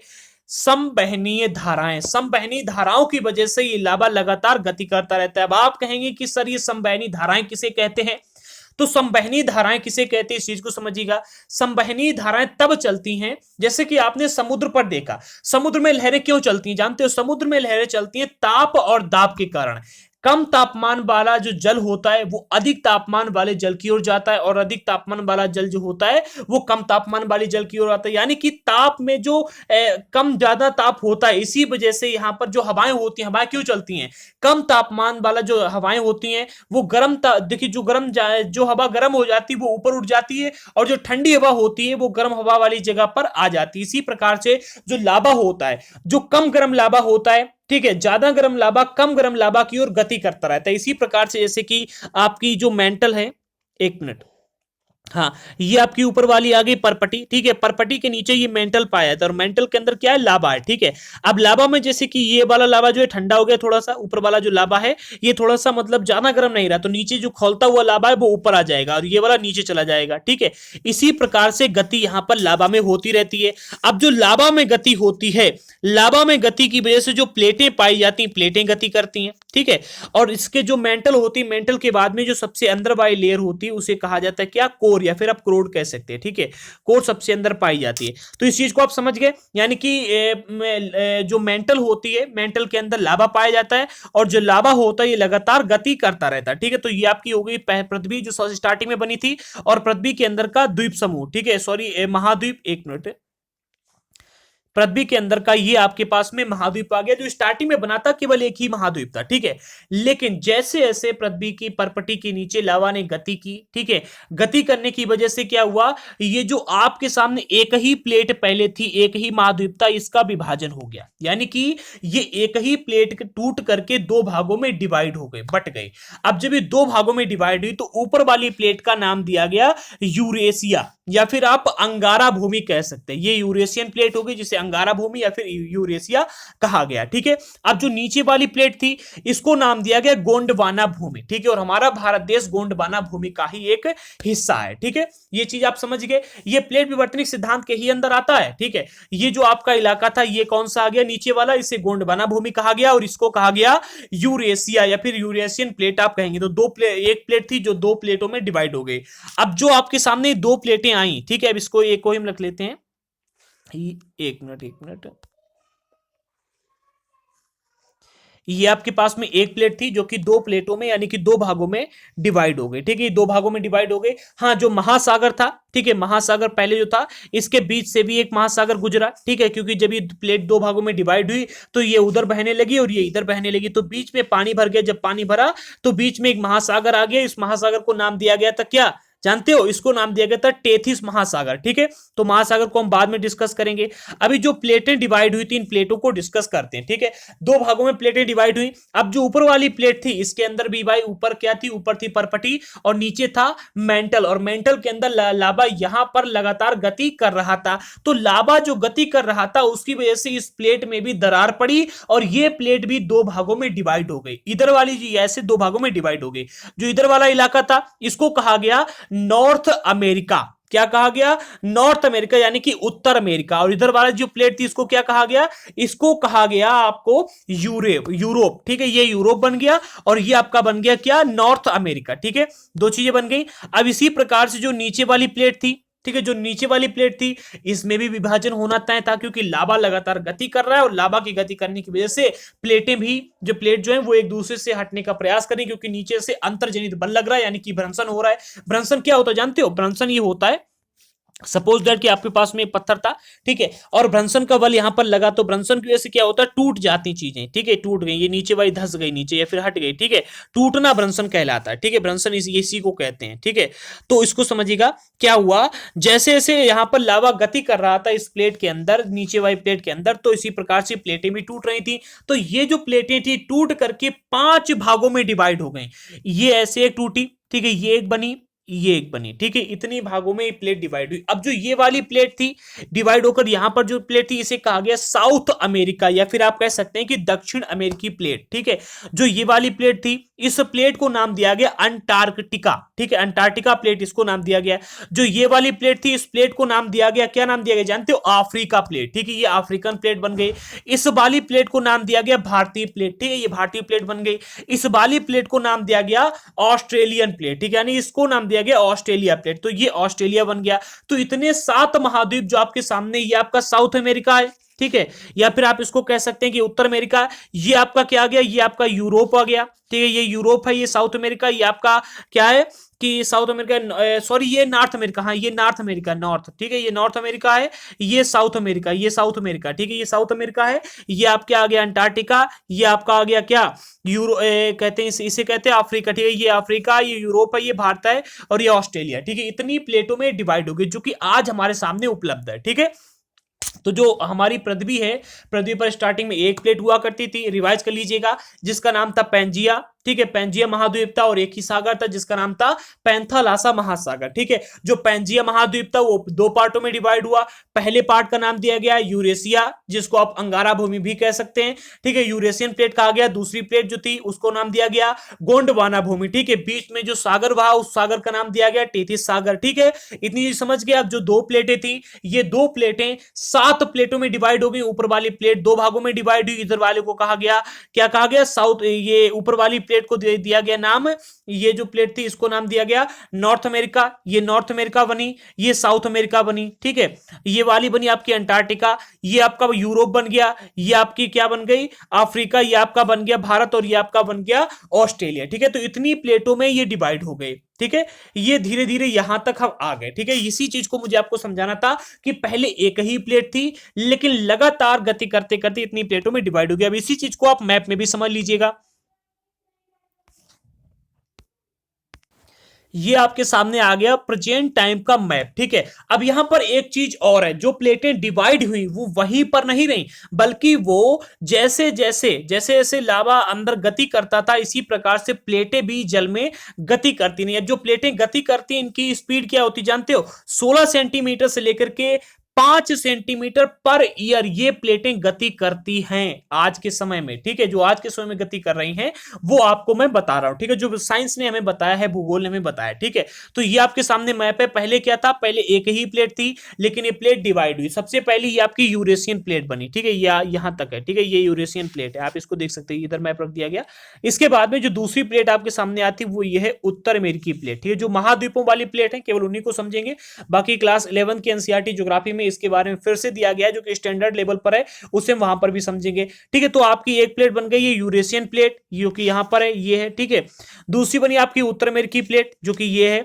समवहनीय धाराएं। समवहनीय धाराओं की वजह से ये लावा लगातार गति करता रहता है। अब आप कहेंगे कि सर ये समवहनीय धाराएं किसे कहते हैं, तो संवहनीय धाराएं किसे कहते हैं, इस चीज को समझिएगा। संवहनीय धाराएं तब चलती हैं, जैसे कि आपने समुद्र पर देखा, समुद्र में लहरें क्यों चलती हैं, जानते हो, समुद्र में लहरें चलती हैं ताप और दाब के कारण। कम तापमान वाला जो जल होता है वो अधिक तापमान वाले जल की ओर जाता है, और अधिक तापमान वाला जल जो होता है वो कम तापमान वाले जल की ओर आता है। यानी कि ताप में जो कम ज्यादा ताप होता है, इसी वजह से यहाँ पर जो हवाएं होती हैं, हवाएं क्यों चलती हैं, कम तापमान वाला जो हवाएं होती हैं वो देखिए, जो हवा गर्म हो जाती है वो ऊपर उठ जाती है, और जो ठंडी हवा होती है वो गर्म हवा वाली जगह पर आ जाती है। इसी प्रकार से जो लावा होता है, जो कम गर्म लावा होता है, ठीक है, ज्यादा गर्म लावा कम गर्म लावा की ओर गति करता रहता है। इसी प्रकार से जैसे कि आपकी जो मेंटल है, एक मिनट, हाँ, ये आपकी ऊपर वाली आ गई परपटी। ठीक है, परपटी के नीचे ये मेंटल पाया जाता है, और मेंटल के अंदर क्या है, लावा है। ठीक है, अब लावा में जैसे कि ये वाला लावा जो है ठंडा हो गया थोड़ा सा, ऊपर वाला जो लावा है ये थोड़ा सा मतलब ज्यादा गर्म नहीं रहा, तो नीचे जो खौलता हुआ लावा है वो ऊपर आ जाएगा और ये वाला नीचे चला जाएगा। ठीक है, इसी प्रकार से गति यहां पर लावा में होती रहती है। अब जो लावा में गति होती है, लावा में गति की वजह से जो प्लेटें पाई जाती हैं, प्लेटें गति करती हैं। ठीक है, और इसके जो मेंटल होती है, मेंटल के बाद में जो सबसे अंदर वाली लेयर होती है उसे कहा जाता है क्या, कोर, या फिर आप क्रोड कह सकते हैं। ठीक है, कोर सबसे अंदर पाई जाती है। तो इस चीज को आप समझ गए, यानी कि जो मेंटल होती है, मेंटल के अंदर लावा पाया जाता है, और जो लावा होता है ये लगातार गति करता रहता है। ठीक है, तो ये आपकी हो गई पृथ्वी जो स्टार्टिंग में बनी थी, और पृथ्वी के अंदर का द्वीप समूह, ठीक है, सॉरी महाद्वीप, एक मिनट, पृथ्वी के अंदर का ये आपके पास में महाद्वीप आ गया, जो स्टार्टिंग में बना था केवल एक ही महाद्वीप था, ठीक है। लेकिन जैसे जैसे पृथ्वी की परपटी के नीचे लावा ने गति की, ठीक है, गति करने की वजह से क्या हुआ, ये जो आपके सामने एक ही प्लेट पहले थी, एक ही महाद्वीप था, इसका विभाजन हो गया, यानी कि ये एक ही प्लेट टूट करके दो भागों में डिवाइड हो गए, बट गए। अब जब ये दो भागों में डिवाइड हुई तो ऊपर वाली प्लेट का नाम दिया गया यूरेशिया, या फिर आप अंगारा भूमि कह सकते हैं। ये यूरेशियन प्लेट होगी जिसे अंगारा भूमि या फिर यूरेशिया कहा गया, ठीक है। अब जो नीचे वाली प्लेट थी इसको नाम दिया गया गोंडवाना भूमि, ठीक है। और हमारा भारत देश गोंडवाना भूमि का ही एक हिस्सा है, ठीक है। ये चीज आप समझ गए, ये प्लेट विवर्तनिक सिद्धांत के ही अंदर आता है, ठीक है। ये जो आपका इलाका था ये कौन सा आ गया, नीचे वाला, इसे गोंडवाना भूमि कहा गया और इसको कहा गया यूरेशिया या फिर यूरेशियन प्लेट आप कहेंगे। तो एक प्लेट थी जो दो प्लेटों में डिवाइड हो गई। अब जो आपके सामने दो प्लेटें आई, ठीक है, अब इसको एक को हम रख लेते हैं, एक मिनट, ये आपके पास में एक प्लेट थी जो कि दो प्लेटों में यानी कि दो भागों में डिवाइड हो गई, ठीक है, दो भागों में डिवाइड हो गई। हाँ, जो महासागर था, ठीक है, महासागर पहले जो था इसके बीच से भी एक महासागर गुजरा, ठीक है, क्योंकि जब ये प्लेट दो भागों में डिवाइड हुई तो ये उधर बहने लगी और ये इधर बहने लगी, तो बीच में पानी भर गया। जब पानी भरा तो बीच में एक महासागर आ गया, इस महासागर को नाम दिया गया था क्या जानते हो, इसको नाम दिया गया था टेथिस महासागर, ठीक है। तो महासागर को हम बाद में डिस्कस करेंगे। अभी जो प्लेटें डिवाइड हुई थी इन प्लेटों को डिस्कस करते हैं, ठीक है। दो भागों में प्लेटें डिवाइड हुई। अब जो ऊपर वाली प्लेट थी इसके अंदर भी भाई ऊपर क्या थी, ऊपर थी परपटी और नीचे था मेंटल, और मेंटल के अंदर लावा यहां पर लगातार गति कर रहा था। तो लावा जो गति कर रहा था उसकी वजह से इस प्लेट में भी दरार पड़ी और ये प्लेट भी दो भागों में डिवाइड हो गई। इधर वाली जी ऐसे दो भागों में डिवाइड हो गई। जो इधर वाला इलाका था इसको कहा गया नॉर्थ अमेरिका। क्या कहा गया, नॉर्थ अमेरिका यानी कि उत्तर अमेरिका। और इधर वाला जो प्लेट थी इसको क्या कहा गया, इसको कहा गया आपको यूरोप, ठीक है। ये यूरोप बन गया और ये आपका बन गया क्या, नॉर्थ अमेरिका, ठीक है। दो चीजें बन गई। अब इसी प्रकार से जो नीचे वाली प्लेट थी, ठीक है, जो नीचे वाली प्लेट थी इसमें भी विभाजन होना तय था, क्योंकि लावा लगातार गति कर रहा है और लावा की गति करने की वजह से प्लेटें भी, जो प्लेट जो है वो एक दूसरे से हटने का प्रयास करें, क्योंकि नीचे से अंतर्जनित बल लग रहा है, यानी कि भ्रंशन हो रहा है। भ्रंशन क्या होता है जानते हो, भ्रंशन ये होता है, सपोज दैट कि आपके पास में एक पत्थर था, ठीक है, और भ्रंशन का बल यहां पर लगा तो भ्रंशन की वजह से क्या होता है, टूट जाती चीजें, ठीक है, टूट गई, ये नीचे वाली धंस गई नीचे या फिर हट गई, ठीक है। टूटना भ्रंशन कहलाता है, ठीक है, भ्रंशन इसी को कहते हैं, ठीक है। तो इसको समझिएगा क्या हुआ, जैसे जैसे यहां पर लावा गति कर रहा था इस प्लेट के अंदर, नीचे वाली प्लेट के अंदर, तो इसी प्रकार से प्लेटें भी टूट रही थी। तो ये जो प्लेटें थी टूट करके 5 भागों में डिवाइड हो गई। ये ऐसे एक टूटी, ठीक है, ये एक बनी, ये एक बनी, ठीक है, इतनी भागों में प्लेट डिवाइड हुई। अब जो ये वाली प्लेट थी डिवाइड होकर यहां पर जो प्लेट थी इसे कहा गया साउथ अमेरिका, या फिर आप कह सकते हैं कि दक्षिण अमेरिकी प्लेट, ठीक है। जो ये वाली प्लेट थी इस प्लेट को नाम दिया गया अंटार्कटिका, ठीक है, अंटार्कटिका प्लेट इसको नाम दिया गया। जो ये वाली प्लेट थी इस प्लेट को नाम दिया गया, क्या नाम दिया गया जानते हो, अफ्रीका प्लेट, ठीक है, ये अफ्रीकन प्लेट बन गई। इस वाली प्लेट को नाम दिया गया भारतीय प्लेट, ठीक है, ये भारतीय प्लेट बन गई। इस वाली प्लेट को नाम दिया गया ऑस्ट्रेलियन प्लेट, ठीक है, यानी इसको नाम दिया गया ऑस्ट्रेलिया प्लेट, तो ये ऑस्ट्रेलिया बन गया। तो इतने 7 महाद्वीप जो आपके सामने, ये आपका साउथ अमेरिका है, ठीक है, या फिर आप इसको कह सकते हैं कि उत्तर अमेरिका। ये आपका क्या आ गया, ये आपका यूरोप आ गया, ठीक है, ये यूरोप है, ये साउथ अमेरिका, ये आपका क्या है कि साउथ अमेरिका, सॉरी ये नॉर्थ अमेरिका, हाँ ये नॉर्थ अमेरिका, नॉर्थ, ठीक है, ये नॉर्थ अमेरिका है, ये साउथ अमेरिका, ये साउथ अमेरिका, ठीक है, ये साउथ अमेरिका है। ये आपके आ गया अंटार्कटिका, ये आपका आ गया क्या, कहते हैं इसे कहते हैं अफ्रीका, ठीक है, ये अफ्रीका, ये यूरोप है, ये भारत है और ये ऑस्ट्रेलिया, ठीक है। इतनी प्लेटों में डिवाइड हो गई जो कि आज हमारे सामने उपलब्ध है, ठीक है। तो जो हमारी पृथ्वी है, पृथ्वी पर स्टार्टिंग में एक प्लेट हुआ करती थी, रिवाइज कर लीजिएगा, जिसका नाम था पेंजिया, ठीक है, पेंजिया महाद्वीप था, और एक ही सागर था जिसका नाम था पैंथालासा महासागर, ठीक है। जो पेंजिया महाद्वीप था वो 2 पार्टों में डिवाइड हुआ। पहले पार्ट का नाम दिया गया यूरेशिया, जिसको आप अंगारा भूमि भी कह सकते हैं, ठीक है, यूरेशियन प्लेट कहा गया। दूसरी प्लेट जो थी उसको नाम दिया गया गोंडवाना भूमि, ठीक है। बीच में जो सागर बहा उस सागर का नाम दिया गया टेथिस सागर, ठीक है। इतनी चीज समझ गए। अब जो 2 प्लेटें थी, ये 2 प्लेटें 7 प्लेटों में डिवाइड हो गई। ऊपर वाली प्लेट 2 भागों में डिवाइड हुई, इधर वाले को कहा गया, क्या कहा गया, साउथ। ये ऊपर वाली प्लेट को दिया गया नाम, ये जो प्लेट थी इसको नाम दिया गया नॉर्थ अमेरिका, ये नॉर्थ अमेरिका बनी, ये साउथ अमेरिका बनी, ठीक है। ये वाली बनी आपकी अंटार्कटिका, ये आपका यूरोप बन गया, ये आपकी क्या बन गई, अफ्रीका, ये आपका बन गया भारत, और ये आपका बन गया ऑस्ट्रेलिया, ठीक है। तो इतनी प्लेटों में ये डिवाइड हो गए। ठीक है, ये धीरे धीरे यहां तक हम आ गए। ठीक है, इसी चीज को मुझे आपको समझाना था कि पहले एक ही प्लेट थी, लेकिन लगातार गति करते करते इतनी प्लेटों में डिवाइड हो गया। अब इसी चीज को आप मैप में भी समझ लीजिएगा। ये आपके सामने आ गया प्रेजेंट टाइम का मैप। ठीक है, अब यहां पर एक चीज और है, जो प्लेटें डिवाइड हुई वो वहीं पर नहीं रही, बल्कि वो जैसे जैसे जैसे जैसे लावा अंदर गति करता था, इसी प्रकार से प्लेटें भी जल में गति करती नहीं। अब जो प्लेटें गति करती हैं, इनकी स्पीड क्या होती जानते हो? 16 सेंटीमीटर से लेकर के 5 सेंटीमीटर पर ईयर ये प्लेटें गति करती हैं आज के समय में। ठीक है, जो आज के समय में गति कर रही हैं वो आपको मैं बता रहा हूं। ठीक है, जो साइंस ने हमें बताया है, भूगोल ने हमें बताया। ठीक है, तो ये आपके सामने मैप है। पहले क्या था? पहले एक ही प्लेट थी, लेकिन ये प्लेट डिवाइड हुई। सबसे पहले ये आपकी यूरेशियन प्लेट बनी। ठीक है, यहां तक है। ठीक है, ये यूरेशियन प्लेट है, आप इसको देख सकते हैं, इधर मैप रख दिया गया। इसके बाद में जो दूसरी प्लेट आपके सामने आती है वो ये है उत्तर अमेरिकी प्लेट। ठीक है, जो महाद्वीपों वाली प्लेट है, केवल उन्हीं को समझेंगे। बाकी क्लास 11 की एनसीईआरटी ज्योग्राफी में इसके बारे में फिर से दिया गया है, जो कि स्टैंडर्ड लेवल पर है, उसे वहां पर भी समझेंगे। ठीक है, तो आपकी एक प्लेट बन गई ये यूरेशियन प्लेट, जो कि यहां पर है, ये है। ठीक है, दूसरी बनी आपकी उत्तर अमेरिकी प्लेट, जो कि ये है।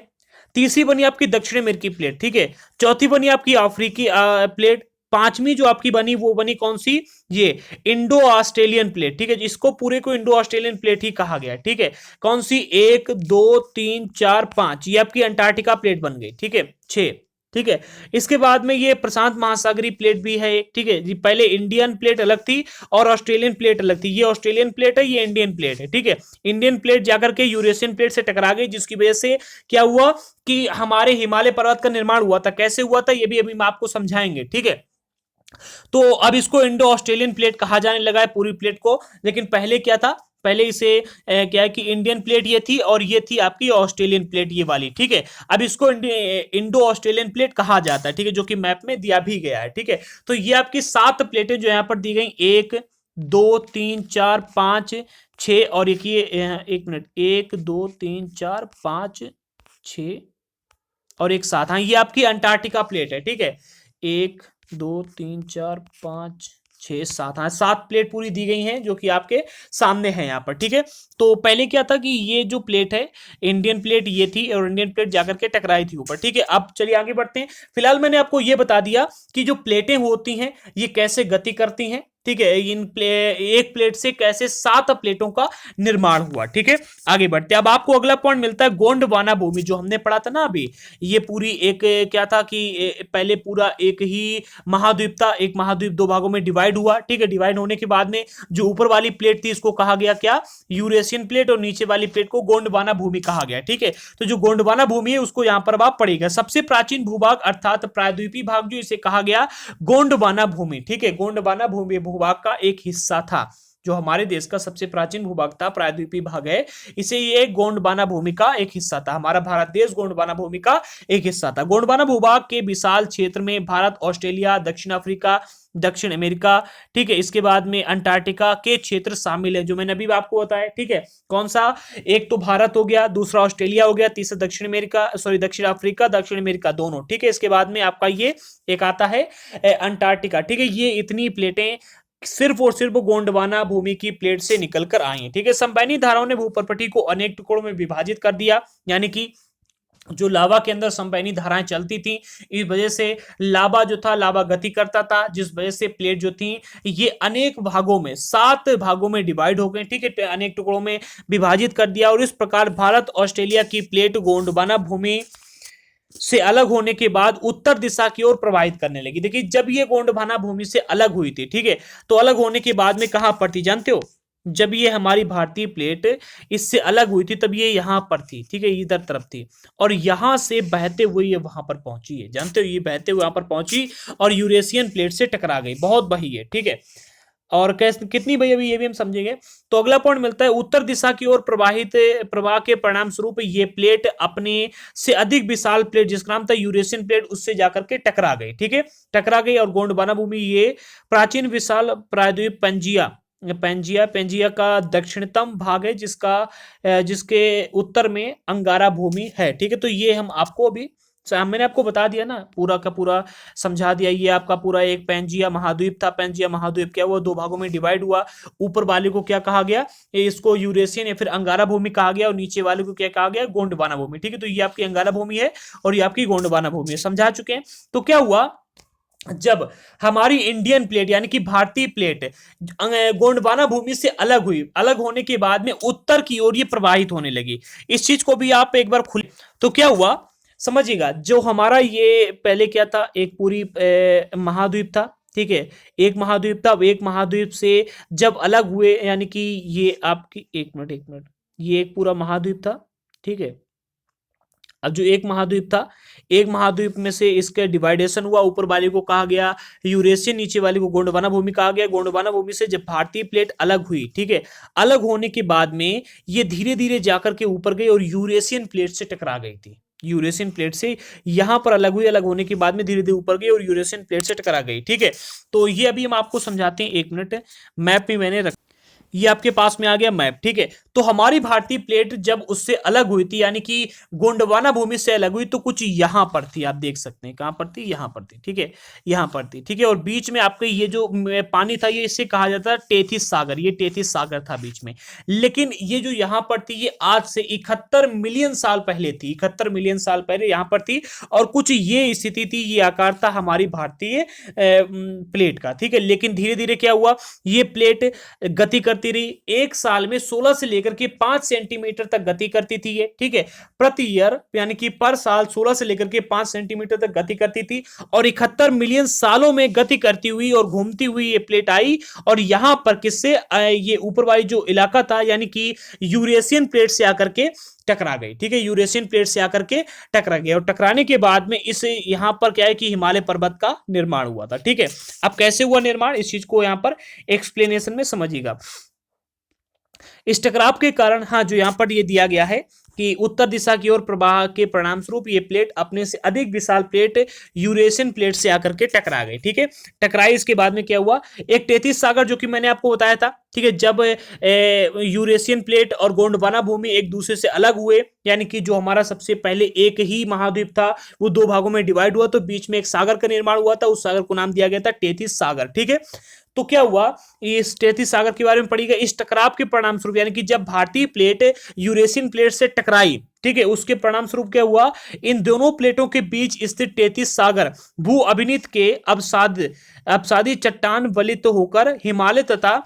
तीसरी बनी आपकी दक्षिण अमेरिकी प्लेट। ठीक है, चौथी बनी आपकी अफ्रीकी प्लेट। पांचवी जो आपकी बनी वो बनी कौन सी? ये इंडो ऑस्ट्रेलियन प्लेट। ठीक है, इसको पूरे को इंडो ऑस्ट्रेलियन प्लेट ही कहा गया है। ठीक है, कौन सी? 1 2 3 4 5, ये आपकी अंटार्कटिका प्लेट बन गई। ठीक है, 6। ठीक है, इसके बाद में ये प्रशांत महासागरीय प्लेट भी है एक। ठीक है जी, पहले इंडियन प्लेट अलग थी और ऑस्ट्रेलियन प्लेट अलग थी। ये ऑस्ट्रेलियन प्लेट है, ये इंडियन प्लेट है। ठीक है, इंडियन प्लेट जाकर के यूरेशियन प्लेट से टकरा गई, जिसकी वजह से क्या हुआ कि हमारे हिमालय पर्वत का निर्माण हुआ था। कैसे हुआ था ये भी अभी हम आपको समझाएंगे। ठीक है, तो अब इसको इंडो ऑस्ट्रेलियन प्लेट कहा जाने लगा है पूरी प्लेट को। लेकिन पहले क्या था? पहले इसे क्या है कि इंडियन प्लेट ये थी, और ये थी आपकी ऑस्ट्रेलियन प्लेट ये वाली। ठीक है, अब इसको इंडो ऑस्ट्रेलियन प्लेट कहा जाता है। ठीक है, जो कि मैप में दिया भी गया है। ठीक है, तो ये आपकी 7 प्लेटें जो यहां पर दी गई, 1 2 3 4 5 6, और एक ये 1 मिनट, 1 2 3 4 5 6 और एक 7। हाँ, ये आपकी अंटार्कटिका प्लेट है। ठीक है, 1 2 3 4 5 6 7, हाँ 7 प्लेट पूरी दी गई हैं, जो कि आपके सामने है यहाँ पर। ठीक है, तो पहले क्या था कि ये जो प्लेट है, इंडियन प्लेट ये थी, और इंडियन प्लेट जाकर के टकराई थी ऊपर। ठीक है, अब चलिए आगे बढ़ते हैं। फिलहाल मैंने आपको ये बता दिया कि जो प्लेटें होती हैं ये कैसे गति करती हैं। ठीक है, एक प्लेट से कैसे 7 प्लेटों का निर्माण हुआ। ठीक है, आगे बढ़ते हैं। अब आपको अगला पॉइंट मिलता है गोंडवाना भूमि, जो हमने पढ़ा था ना अभी। ये पूरी एक क्या था कि पहले पूरा एक ही महाद्वीप था, एक महाद्वीप 2 भागों में डिवाइड हुआ। ठीक है, डिवाइड होने के बाद में जो ऊपर वाली प्लेट थी इसको कहा गया क्या? यूरेशियन प्लेट, और नीचे वाली प्लेट को गोंडवाना भूमि कहा गया। ठीक है, तो जो गोंडवाना भूमि है उसको यहां पर आप पढ़ेगा। सबसे प्राचीन भूभाग अर्थात प्रायद्वीपीय भाग जो इसे कहा गया गोंडवाना भूमि। ठीक है, गोंडवाना भूमि भूभाग का एक हिस्सा था, जो हमारे देश का सबसे प्राचीन भूभाग था, प्रायद्वीपीय भाग है, इसे ये गोंडवाना भूमि का एक हिस्सा था। हमारा भारत देश गोंडवाना भूमि का एक हिस्सा था। गोंडवाना भूभाग के विशाल क्षेत्र में भारत, ऑस्ट्रेलिया, दक्षिण अफ्रीका, दक्षिण अमेरिका, ठीक है, इसके बाद में अंटार्कटिका के क्षेत्र शामिल है, जो मैंने अभी आपको बताया। ठीक है, कौन सा? एक तो भारत हो गया, दूसरा ऑस्ट्रेलिया हो गया, तीसरा दक्षिण अमेरिका, सॉरी दक्षिण अफ्रीका, दक्षिण अमेरिका दोनों। ठीक है, इसके बाद में आपका ये एक आता है अंटार्कटिका। ठीक है, ये इतनी प्लेटें सिर्फ और सिर्फ गोंडवाना भूमि की प्लेट से निकलकर आई हैं। ठीक है, संवैनी धाराओं ने भूप्रपटी को अनेक टुकड़ों में विभाजित कर दिया, यानी कि जो लावा के अंदर संवैनी धाराएं चलती थी, इस वजह से लावा जो था, लावा गति करता था, जिस वजह से प्लेट जो थी ये अनेक भागों में, 7 भागों में डिवाइड हो गए। ठीक है, अनेक टुकड़ों में विभाजित कर दिया, और इस प्रकार भारत ऑस्ट्रेलिया की प्लेट गोंडवाना भूमि से अलग होने के बाद उत्तर दिशा की ओर प्रवाहित करने लगी। देखिए, जब ये गोंडवाना भूमि से अलग हुई थी, ठीक है, तो अलग होने के बाद में कहां पर थी जानते हो? जब ये हमारी भारतीय प्लेट इससे अलग हुई थी तब ये यहां पर थी। ठीक है, इधर तरफ थी, और यहां से बहते हुए ये वहां पर पहुंची है। जानते हो, ये बहते हुए वहां पर पहुंची और यूरेशियन प्लेट से टकरा गई। बहुत बही है। ठीक है, और कैसे कितनी बही अभी ये भी हम समझेंगे। तो अगला पॉइंट मिलता है उत्तर दिशा की ओर प्रवाहित प्रवाह के परिणाम स्वरूप ये प्लेट अपने से अधिक विशाल प्लेट, जिसका नाम था यूरेशियन प्लेट, उससे जाकर के टकरा गई। ठीक है, टकरा गई, और गोंडवाना भूमि ये प्राचीन विशाल प्रायद्वीप पेंजिया का दक्षिणतम भाग है, जिसके उत्तर में अंगारा भूमि है। ठीक है, तो ये हम आपको अभी मैंने आपको बता दिया ना, पूरा का पूरा समझा दिया। ये आपका पूरा एक पैंजिया महाद्वीप था। पैंजिया महाद्वीप क्या हुआ, दो भागों में डिवाइड हुआ। ऊपर वाले को क्या कहा गया, इसको यूरेशियन या फिर अंगारा भूमि कहा गया, और नीचे वाले को क्या कहा गया, गोंडवाना भूमि। ठीक है, तो ये आपकी अंगारा भूमि है और ये आपकी गोंडवाना भूमि है, समझा चुके हैं। तो क्या हुआ, जब हमारी इंडियन प्लेट यानी कि भारतीय प्लेट गोंडवाना भूमि से अलग हुई, अलग होने के बाद में उत्तर की ओर ये प्रवाहित होने लगी। इस चीज को भी आप एक बार खुले, तो क्या हुआ समझिएगा, जो हमारा ये पहले क्या था, एक पूरी महाद्वीप था। ठीक है, एक महाद्वीप था। एक महाद्वीप से जब अलग हुए, यानी कि ये आपकी, एक मिनट, ये एक पूरा महाद्वीप था। ठीक है, अब जो एक महाद्वीप था, एक महाद्वीप में से इसका डिवाइडेशन हुआ। ऊपर वाले को कहा गया यूरेशियन, नीचे वाले को गोंडवाना भूमि कहा गया। गोंडवाना भूमि से जब भारतीय प्लेट अलग हुई, ठीक है, अलग होने के बाद में ये धीरे धीरे जाकर के ऊपर गई और यूरेशियन प्लेट से टकरा गई थी। यूरेशियन प्लेट से यहां पर अलग हुई, अलग होने के बाद में धीरे धीरे ऊपर गई और यूरेशियन प्लेट से टकरा गई। ठीक है, तो ये अभी हम आपको समझाते हैं, एक मिनट, मैप भी मैंने रख, ये आपके पास में आ गया मैप। ठीक है, तो हमारी भारतीय प्लेट जब उससे अलग हुई थी, यानी कि गोंडवाना भूमि से अलग हुई, तो कुछ यहां पर थी, आप देख सकते हैं कहां पर थी, यहां पर थी। ठीक है, यहां पर थी। ठीक है, और बीच में आपके ये जो पानी था, ये इसे कहा जाता है टेथिस सागर, ये टेथिस सागर था बीच में। लेकिन ये जो यहां पर थी, ये आज से 71 मिलियन साल पहले थी, 71 मिलियन साल पहले यहां पर थी। और कुछ ये स्थिति थी, ये आकार था हमारी भारतीय प्लेट का। ठीक है, लेकिन धीरे धीरे क्या हुआ, ये प्लेट गति करती रही। एक साल में 16 से लेकर के 5 सेंटीमीटर तक गति करती थी ये। ठीक है, प्रति ईयर यानी कि पर साल 16 से लेकर के 5 सेंटीमीटर तक गति करती थी। और 71 मिलियन सालों में गति करती हुई और घूमती हुई ये प्लेट आई, और यहां पर किससे, ये ऊपर वाली जो इलाका था, यानी कि यूरेशियन प्लेट से आकर के टकरा गई। ठीक है, यूरेशियन प्लेट से आकर के टकरा गई, और टकराने के बाद में इस यहां पर क्या है कि हिमालय पर्वत का निर्माण हुआ था। ठीक है, अब कैसे हुआ निर्माण, इस चीज को यहां पर एक्सप्लेनेशन में समझिएगा। इस टकराव के कारण, हाँ, जो यहां पर ये दिया गया है कि उत्तर दिशा की ओर प्रवाह के परिणाम स्वरूप ये प्लेट अपने से अधिक विशाल प्लेट यूरेशियन प्लेट से आकर के टकरा गई। ठीक है, टकराई, इसके बाद में क्या हुआ, एक टेथिस सागर, जो कि मैंने आपको बताया था। ठीक है, जब यूरेशियन प्लेट और गोंडवाना भूमि एक दूसरे से अलग हुए, यानी कि जो हमारा सबसे पहले एक ही महाद्वीप था वो दो भागों में डिवाइड हुआ, तो बीच में एक सागर का निर्माण हुआ था। उस सागर को नाम दिया गया था टेथिस सागर। ठीक है, तो क्या हुआ, इस टेथिस सागर के बारे में पढ़िएगा। इस टकराव के परिणाम स्वरूप, यानी कि जब भारतीय प्लेट यूरेशियन प्लेट से टकराई, ठीक है, उसके परिणाम स्वरूप क्या हुआ, इन दोनों प्लेटों के बीच स्थित टेथिस सागर भू अभिनीत के अपसादी चट्टान वलित होकर हिमालय तथा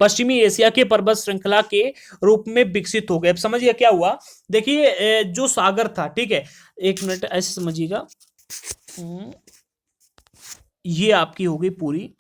पश्चिमी एशिया के पर्वत श्रृंखला के रूप में विकसित हो गए। अब समझिए क्या हुआ, देखिए जो सागर था, ठीक है, एक मिनट ऐसे समझिएगा, ये आपकी हो गई पूरी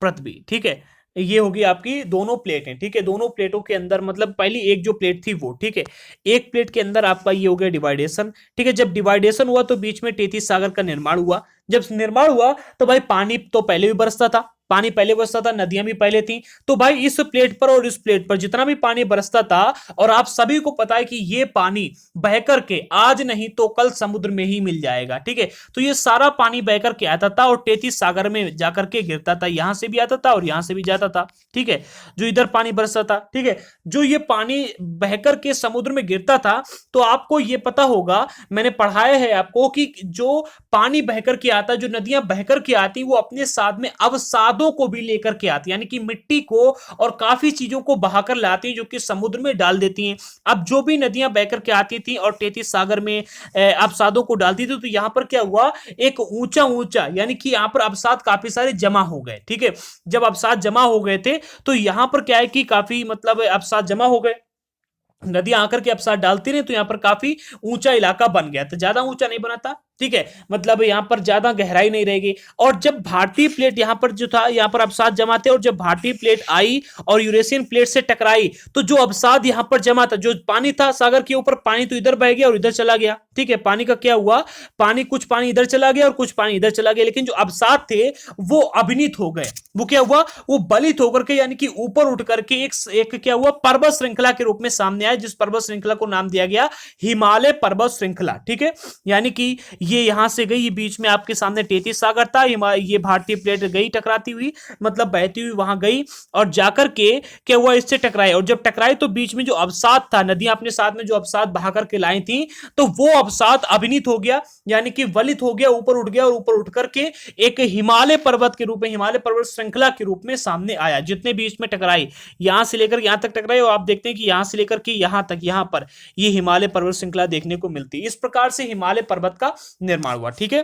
पृथ्वी। ठीक है, ये होगी आपकी दोनों प्लेटें। ठीक है, दोनों प्लेटों के अंदर, मतलब पहली एक जो प्लेट थी वो, ठीक है, एक प्लेट के अंदर आपका ये हो गया डिवाइडेशन। ठीक है, जब डिवाइडेशन हुआ तो बीच में टेथिस सागर का निर्माण हुआ। जब निर्माण हुआ तो भाई पानी तो पहले भी बरसता था, पानी पहले बरसता था, नदियां भी पहले थी। तो भाई इस प्लेट पर और इस प्लेट पर जितना भी पानी बरसता था, और आप सभी को पता है कि ये पानी बहकर के आज नहीं तो कल समुद्र में ही मिल जाएगा। ठीक है, तो ये सारा पानी बहकर के आता था और टेथिस सागर में जाकर के गिरता था, यहां से भी आता था और यहां से भी जाता था। ठीक है, जो इधर पानी बरसता था, ठीक है, जो ये पानी बहकर के समुद्र में गिरता था, तो आपको ये पता होगा, मैंने पढ़ाया है आपको, कि जो पानी बहकर के आता, जो नदियां बहकर के आती, वो अपने साथ में अवसादों को भी लेकर के आती, यानी कि मिट्टी को और काफी चीजों को बहाकर लाती हैं, जो कि समुद्र में डाल देती हैं। अब जो भी नदियां बहकर के आती थी और टेथिस सागर में अवसादों को डालती थी, तो यहां पर क्या हुआ, एक ऊंचा ऊंचा, यानी कि यहां पर अवसाद काफी सारे जमा हो गए। ठीक है, जब अवसाद जमा हो गए थे, तो यहां पर क्या है कि काफी, मतलब अवसाद जमा हो गए, नदियां आकर के अवसाद डालती रही, तो यहां पर काफी ऊंचा इलाका बन गया। तो ज्यादा ऊंचा नहीं बना था, ठीक है, मतलब यहां पर ज्यादा गहराई नहीं रहेगी। और जब भारतीय प्लेट यहां पर जो था, यहां पर अवसाद जमा थे, और जब भारतीय प्लेट आई और यूरेशियन प्लेट से टकराई, तो जो अवसाद यहां पर जमा था, जो पानी था सागर के ऊपर, पानी तो इधर बह गया और इधर चला गया। ठीक है, पानी का क्या हुआ, कुछ पानी इधर चला गया और कुछ पानी इधर चला गया, लेकिन जो अवसाद थे वो अभिनीत हो गए। वो क्या हुआ, वो बलित होकर के, यानी कि ऊपर उठ करके एक क्या हुआ, पर्वत श्रृंखला के रूप में सामने आया, जिस पर्वत श्रृंखला को नाम दिया गया हिमालय पर्वत श्रृंखला। ठीक है, यानी कि ये यहां से गई, ये बीच में आपके सामने 33 सागर था, ये भारतीय प्लेट गई टकराती हुई, मतलब बहती हुई वहां गई और जाकर के क्या हुआ, इससे टकराई। और जब टकराई तो बीच में जो अवसाद था, नदियां अपने साथ में जो अवसाद बहा करके लाई थी, तो वो अवसाद अभिनीत हो गया, यानी कि वलित हो गया, ऊपर उठ गया और ऊपर उठ करके एक हिमालय पर्वत के रूप में, हिमालय पर्वत श्रृंखला के रूप में सामने आया। जितने बीच में टकराई, यहां से लेकर यहां तक टकराई, और आप देखते हैं कि यहां से लेकर के यहां तक, यहां पर ये हिमालय पर्वत श्रृंखला देखने को मिलती है। इस प्रकार से हिमालय पर्वत का निर्माण हुआ। ठीक है,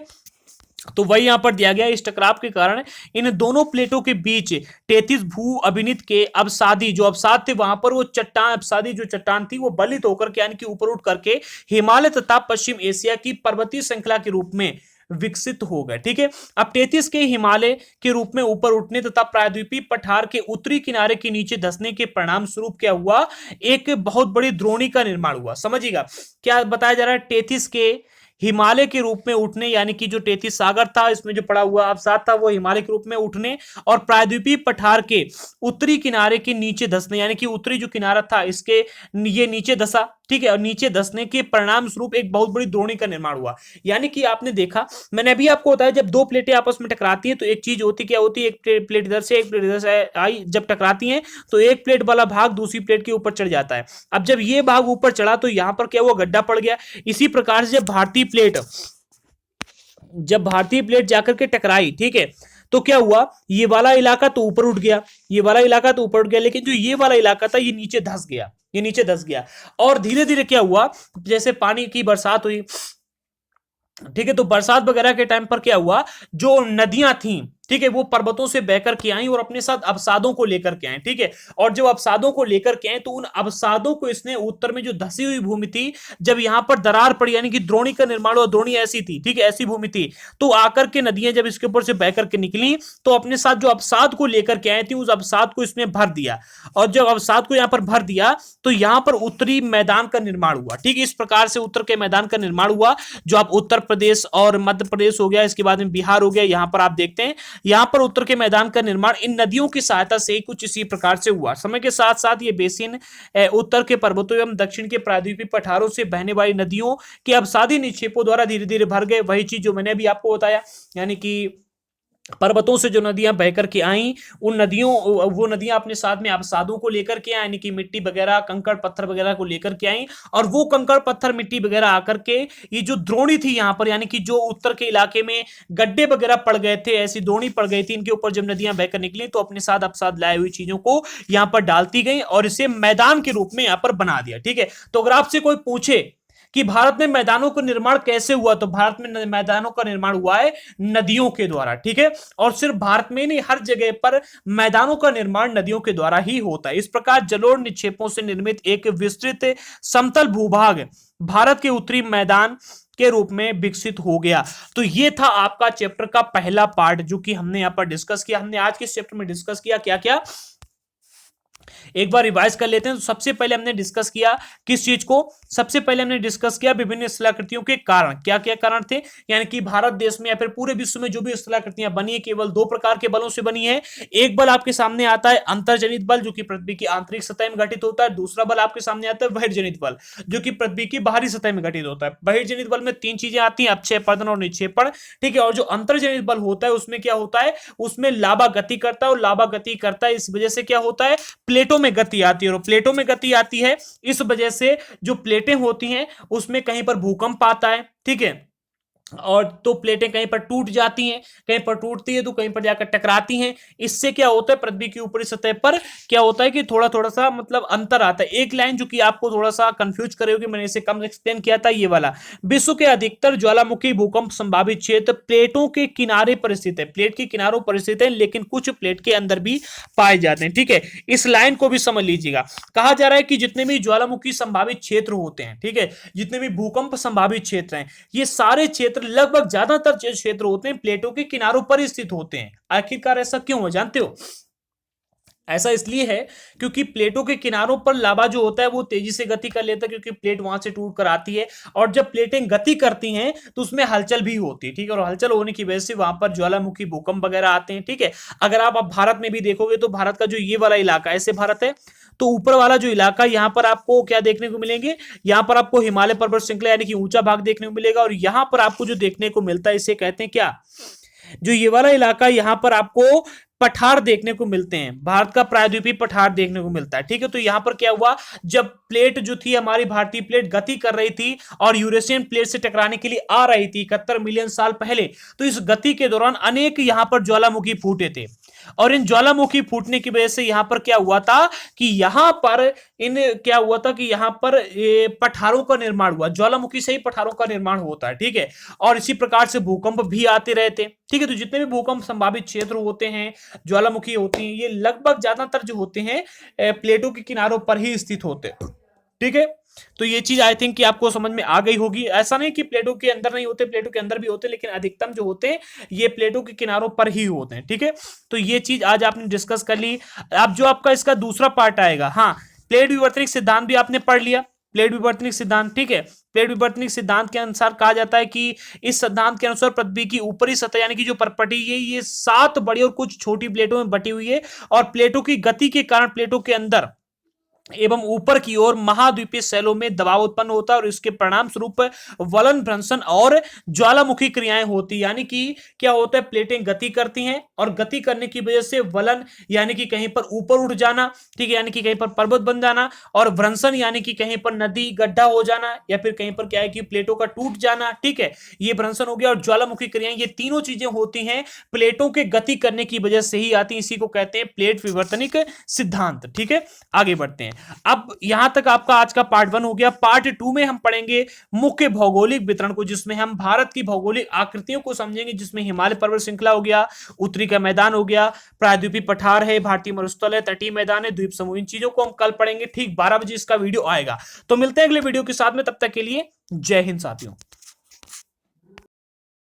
तो वही यहां पर दिया गया, इस टकराव के कारण इन दोनों प्लेटों के बीच 33 भू अभिनीत के अवसादी, जो अवसाद थे वहां पर, वो चट्टान, अवसादी जो चट्टान थी वो बलित होकर के, यानी कि ऊपर उठ करके हिमालय तथा पश्चिम एशिया की पर्वतीय श्रृंखला के रूप में विकसित हो गए। ठीक है, अब 33 के हिमालय के रूप में ऊपर उठने तथा प्रायद्वीपीय पठार के उत्तरी किनारे के नीचे धंसने के परिणाम स्वरूप क्या हुआ, एक बहुत बड़ी द्रोणी का निर्माण हुआ। समझिएगा क्या बताया जा रहा है, 33 के हिमालय के रूप में उठने, यानी कि जो 33 सागर था, इसमें जो पड़ा हुआ अवसाद था वो हिमालय के रूप में उठने, और प्रायद्वीपीय पठार के उत्तरी किनारे के नीचे धंसने, यानी कि उत्तरी जो किनारा था इसके ये नीचे धंसा। ठीक है, और नीचे धंसने के परिणाम स्वरूप एक बहुत बड़ी द्रोणी का निर्माण हुआ। यानी कि आपने देखा, मैंने अभी आपको बताया, जब दो प्लेटें आपस में टकराती हैं तो एक चीज होती क्या होती है, एक प्लेट इधर से एक प्लेट इधर से आई, जब टकराती हैं तो एक प्लेट वाला भाग दूसरी प्लेट के ऊपर चढ़ जाता है। अब जब ये भाग ऊपर चढ़ा तो यहां पर क्या हुआ, गड्ढा पड़ गया। इसी प्रकार से जब भारतीय प्लेट जाकर के टकराई, ठीक है, तो क्या हुआ, ये वाला इलाका तो ऊपर उठ गया, ये वाला इलाका तो ऊपर उठ गया, लेकिन जो ये वाला इलाका था ये नीचे धंस गया, ये नीचे धंस गया। और धीरे धीरे क्या हुआ, जैसे पानी की बरसात हुई, ठीक है, तो बरसात वगैरह के टाइम पर क्या हुआ, जो नदियां थी, ठीक है, वो पर्वतों से बहकर के आई और अपने साथ अवसादों को लेकर के आए। ठीक है, और जब अवसादों को लेकर के आए तो उन अवसादों को इसने, उत्तर में जो धसी हुई भूमि थी, जब यहां पर दरार पड़ी, यानी कि द्रोणी का निर्माण हुआ, द्रोणी ऐसी थी, ठीक है, ऐसी भूमि थी, तो आकर के नदियां जब इसके ऊपर से बहकर के निकली तो अपने साथ जो अवसाद को लेकर के आई थी, उस अवसाद को इसमें भर दिया। और जब अवसाद को यहां पर भर दिया तो यहां पर उत्तरी मैदान का निर्माण हुआ। ठीक है, इस प्रकार से उत्तर के मैदान का निर्माण हुआ, जो आप उत्तर प्रदेश और मध्य प्रदेश हो गया, इसके बाद में बिहार हो गया, यहां पर आप देखते हैं, यहां पर उत्तर के मैदान का निर्माण इन नदियों की सहायता से कुछ इसी प्रकार से हुआ। समय के साथ साथ ये बेसिन उत्तर के पर्वतों एवं दक्षिण के प्रायद्वीपीय पठारों से बहने वाली नदियों के अवसादी निक्षेपों द्वारा धीरे धीरे भर गए। वही चीज जो मैंने अभी आपको बताया, यानी कि पर्वतों से जो नदियां बहकर के आई, उन नदियों, वो नदियां अपने साथ में अवसादों को लेकर के आई, यानी कि मिट्टी वगैरह, कंकड़ पत्थर वगैरह को लेकर के आई, और वो कंकड़ पत्थर मिट्टी वगैरह आकर के ये जो द्रोणी थी यहां पर, यानी कि जो उत्तर के इलाके में गड्ढे वगैरह पड़ गए थे, ऐसी द्रोणी पड़ गई थी, इनके ऊपर जब नदियां बहकर निकली तो अपने साथ अवसाद लाए हुई चीजों को यहां पर डालती गई और इसे मैदान के रूप में यहां पर बना दिया। ठीक है, तो अगर आपसे कोई पूछे कि भारत में मैदानों का निर्माण कैसे हुआ, तो भारत में मैदानों का निर्माण हुआ है नदियों के द्वारा। ठीक है, और सिर्फ भारत में नहीं, हर जगह पर मैदानों का निर्माण नदियों के द्वारा ही होता है। इस प्रकार जलोढ़ निक्षेपों से निर्मित एक विस्तृत समतल भूभाग भारत के उत्तरी मैदान के रूप में विकसित हो गया। तो ये था आपका चैप्टर का पहला पार्ट, जो कि हमने यहां पर डिस्कस किया। हमने आज के चैप्टर में डिस्कस किया क्या क्या, एक बार रिवाइज कर लेते हैं। तो सबसे पहले हमने डिस्कस किया किस चीज को, सबसे पहले हमने डिस्कस किया विभिन्न स्थलाकृतियों के कारण, क्या क्या कारण थे, यानी कि भारत देश में या फिर पूरे विश्व में जो भी स्थलाकृतियां बनी है केवल दो प्रकार के बलों से बनी है। एक बल आपके सामने आता है अंतर्जनित बल, जो कि पृथ्वी की आंतरिक सतह में घटित होता है। दूसरा बल आपके सामने आता है बहिर्जनित बल, जो कि पृथ्वी की बाहरी सतह में घटित होता है। बहिर्जनित बल में तीन चीजें आती हैं, अपक्षेपण और निक्षेपण। ठीक है, और जो अंतर्जनित बल होता है उसमें क्या होता है, उसमें लावा गति करता है, और लावा गति करता है इस वजह से क्या होता है, प्लेटों में गति आती है, और प्लेटों में गति आती है इस वजह से जो प्लेटें होती हैं उसमें कहीं पर भूकंप आता है। ठीक है, और तो प्लेटें कहीं पर टूट जाती हैं, कहीं पर टूटती है तो कहीं पर जाकर टकराती हैं। इससे क्या होता है, पृथ्वी की ऊपरी सतह पर क्या होता है कि थोड़ा थोड़ा सा मतलब अंतर आता है। एक लाइन जो कि आपको थोड़ा सा कंफ्यूज करे होगी, मैंने इसे कम एक्सप्लेन किया था, ये वाला, विश्व के अधिकतर ज्वालामुखी भूकंप संभावित क्षेत्र प्लेटों के किनारे पर स्थित है, प्लेट के किनारों पर स्थित है, लेकिन कुछ प्लेट के अंदर भी पाए जाते हैं। ठीक है, इस लाइन को भी समझ लीजिएगा। कहा जा रहा है कि जितने भी ज्वालामुखी संभावित क्षेत्र होते हैं, ठीक है, जितने भी भूकंप संभावित क्षेत्र हैं, ये सारे क्षेत्र, लगभग ज्यादातर क्षेत्र होते हैं प्लेटों के किनारों पर स्थित होते हैं। आखिरकार ऐसा क्यों है जानते हो? ऐसा इसलिए है क्योंकि प्लेटों के किनारों पर लावा जो होता है वो तेजी से गति कर लेता है, क्योंकि प्लेट वहां से टूट कर आती है, और जब प्लेटें गति करती हैं तो उसमें हलचल भी होती है, ठीक है, और हलचल होने की वजह से वहां पर ज्वालामुखी भूकंप वगैरह आते हैं, ठीक है। अगर आप अब भारत में भी देखोगे तो भारत का जो ये वाला इलाका, ऐसे भारत है, तो ऊपर वाला जो इलाका, यहां पर आपको क्या देखने को मिलेंगे, यहां पर आपको हिमालय पर्वत श्रृंखला यानी कि ऊंचा भाग देखने को मिलेगा, और यहां पर आपको जो देखने को मिलता है इसे कहते हैं क्या, जो ये वाला इलाका, यहां पर आपको पठार देखने को मिलते हैं, भारत का प्रायद्वीपीय पठार देखने को मिलता है, ठीक है। तो यहां पर क्या हुआ, जब प्लेट जो थी हमारी भारतीय प्लेट गति कर रही थी और यूरेशियन प्लेट से टकराने के लिए आ रही थी 71 मिलियन साल पहले, तो इस गति के दौरान अनेक यहां पर ज्वालामुखी फूटे थे, और इन ज्वालामुखी फूटने की वजह से यहां पर क्या हुआ था कि यहां पर क्या हुआ था कि यहां पर पठारों का निर्माण हुआ, ज्वालामुखी से ही पठारों का निर्माण होता है, ठीक है। और इसी प्रकार से भूकंप भी आते रहते, ठीक है। तो जितने भी भूकंप संभावित क्षेत्र होते हैं, ज्वालामुखी होती हैं, ये लगभग ज्यादातर जो होते हैं प्लेटों के किनारों पर ही स्थित होते हैं, ठीक है। तो ये चीज आई थिंक कि आपको समझ में आ गई होगी। ऐसा नहीं कि प्लेटों के अंदर नहीं होते, प्लेटों के अंदर भी होते, लेकिन अधिकतम जो होते हैं ये प्लेटों के किनारों पर ही होते हैं, ठीक है। तो ये चीज आज आपने डिस्कस कर ली। अब जो आपका इसका दूसरा पार्ट आएगा, हाँ, प्लेट विवर्तनिक सिद्धांत भी आपने पढ़ लिया, प्लेट विवर्तनिक सिद्धांत, ठीक है। प्लेट विवर्तनिक सिद्धांत के अनुसार कहा जाता है कि इस सिद्धांत के अनुसार पृथ्वी की ऊपरी सतह यानी कि जो परपटी है ये 7 बड़ी और कुछ छोटी प्लेटों में बटी हुई है, और प्लेटों की गति के कारण प्लेटों के अंदर एवं ऊपर की ओर महाद्वीपीय शैलों में दबाव उत्पन्न होता है, और इसके परिणाम स्वरूप वलन भ्रंशन और ज्वालामुखी क्रियाएं होती, यानी कि क्या होता है, प्लेटें गति करती हैं और गति करने की वजह से वलन यानी कि कहीं पर ऊपर उठ जाना, ठीक है, यानी कि कहीं पर पर्वत बन जाना, और भ्रंशन यानी कि कहीं पर नदी गड्ढा हो जाना, या फिर कहीं पर क्या है कि प्लेटों का टूट जाना, ठीक है, ये भ्रंशन हो गया। और ज्वालामुखी क्रियाएं, ये तीनों चीजें होती हैं प्लेटों के गति करने की वजह से ही आती, इसी को कहते हैं प्लेट विवर्तनिक सिद्धांत, ठीक है। आगे बढ़ते हैं। अब यहां तक आपका आज का पार्ट 1 हो गया। पार्ट 2 में हम पढ़ेंगे मुख्य भौगोलिक वितरण को, जिसमें हम भारत की भौगोलिक आकृतियों को समझेंगे, जिसमें हिमालय पर्वत श्रृंखला हो गया, उत्तरी का मैदान हो गया, प्रायद्वीपीय पठार है, भारतीय मरुस्थल है, तटीय मैदान है, द्वीप समूह, इन चीजों को हम कल पढ़ेंगे। ठीक 12 बजे इसका वीडियो आएगा। तो मिलते हैं अगले वीडियो के साथ में, तब तक के लिए जय हिंद साथियों।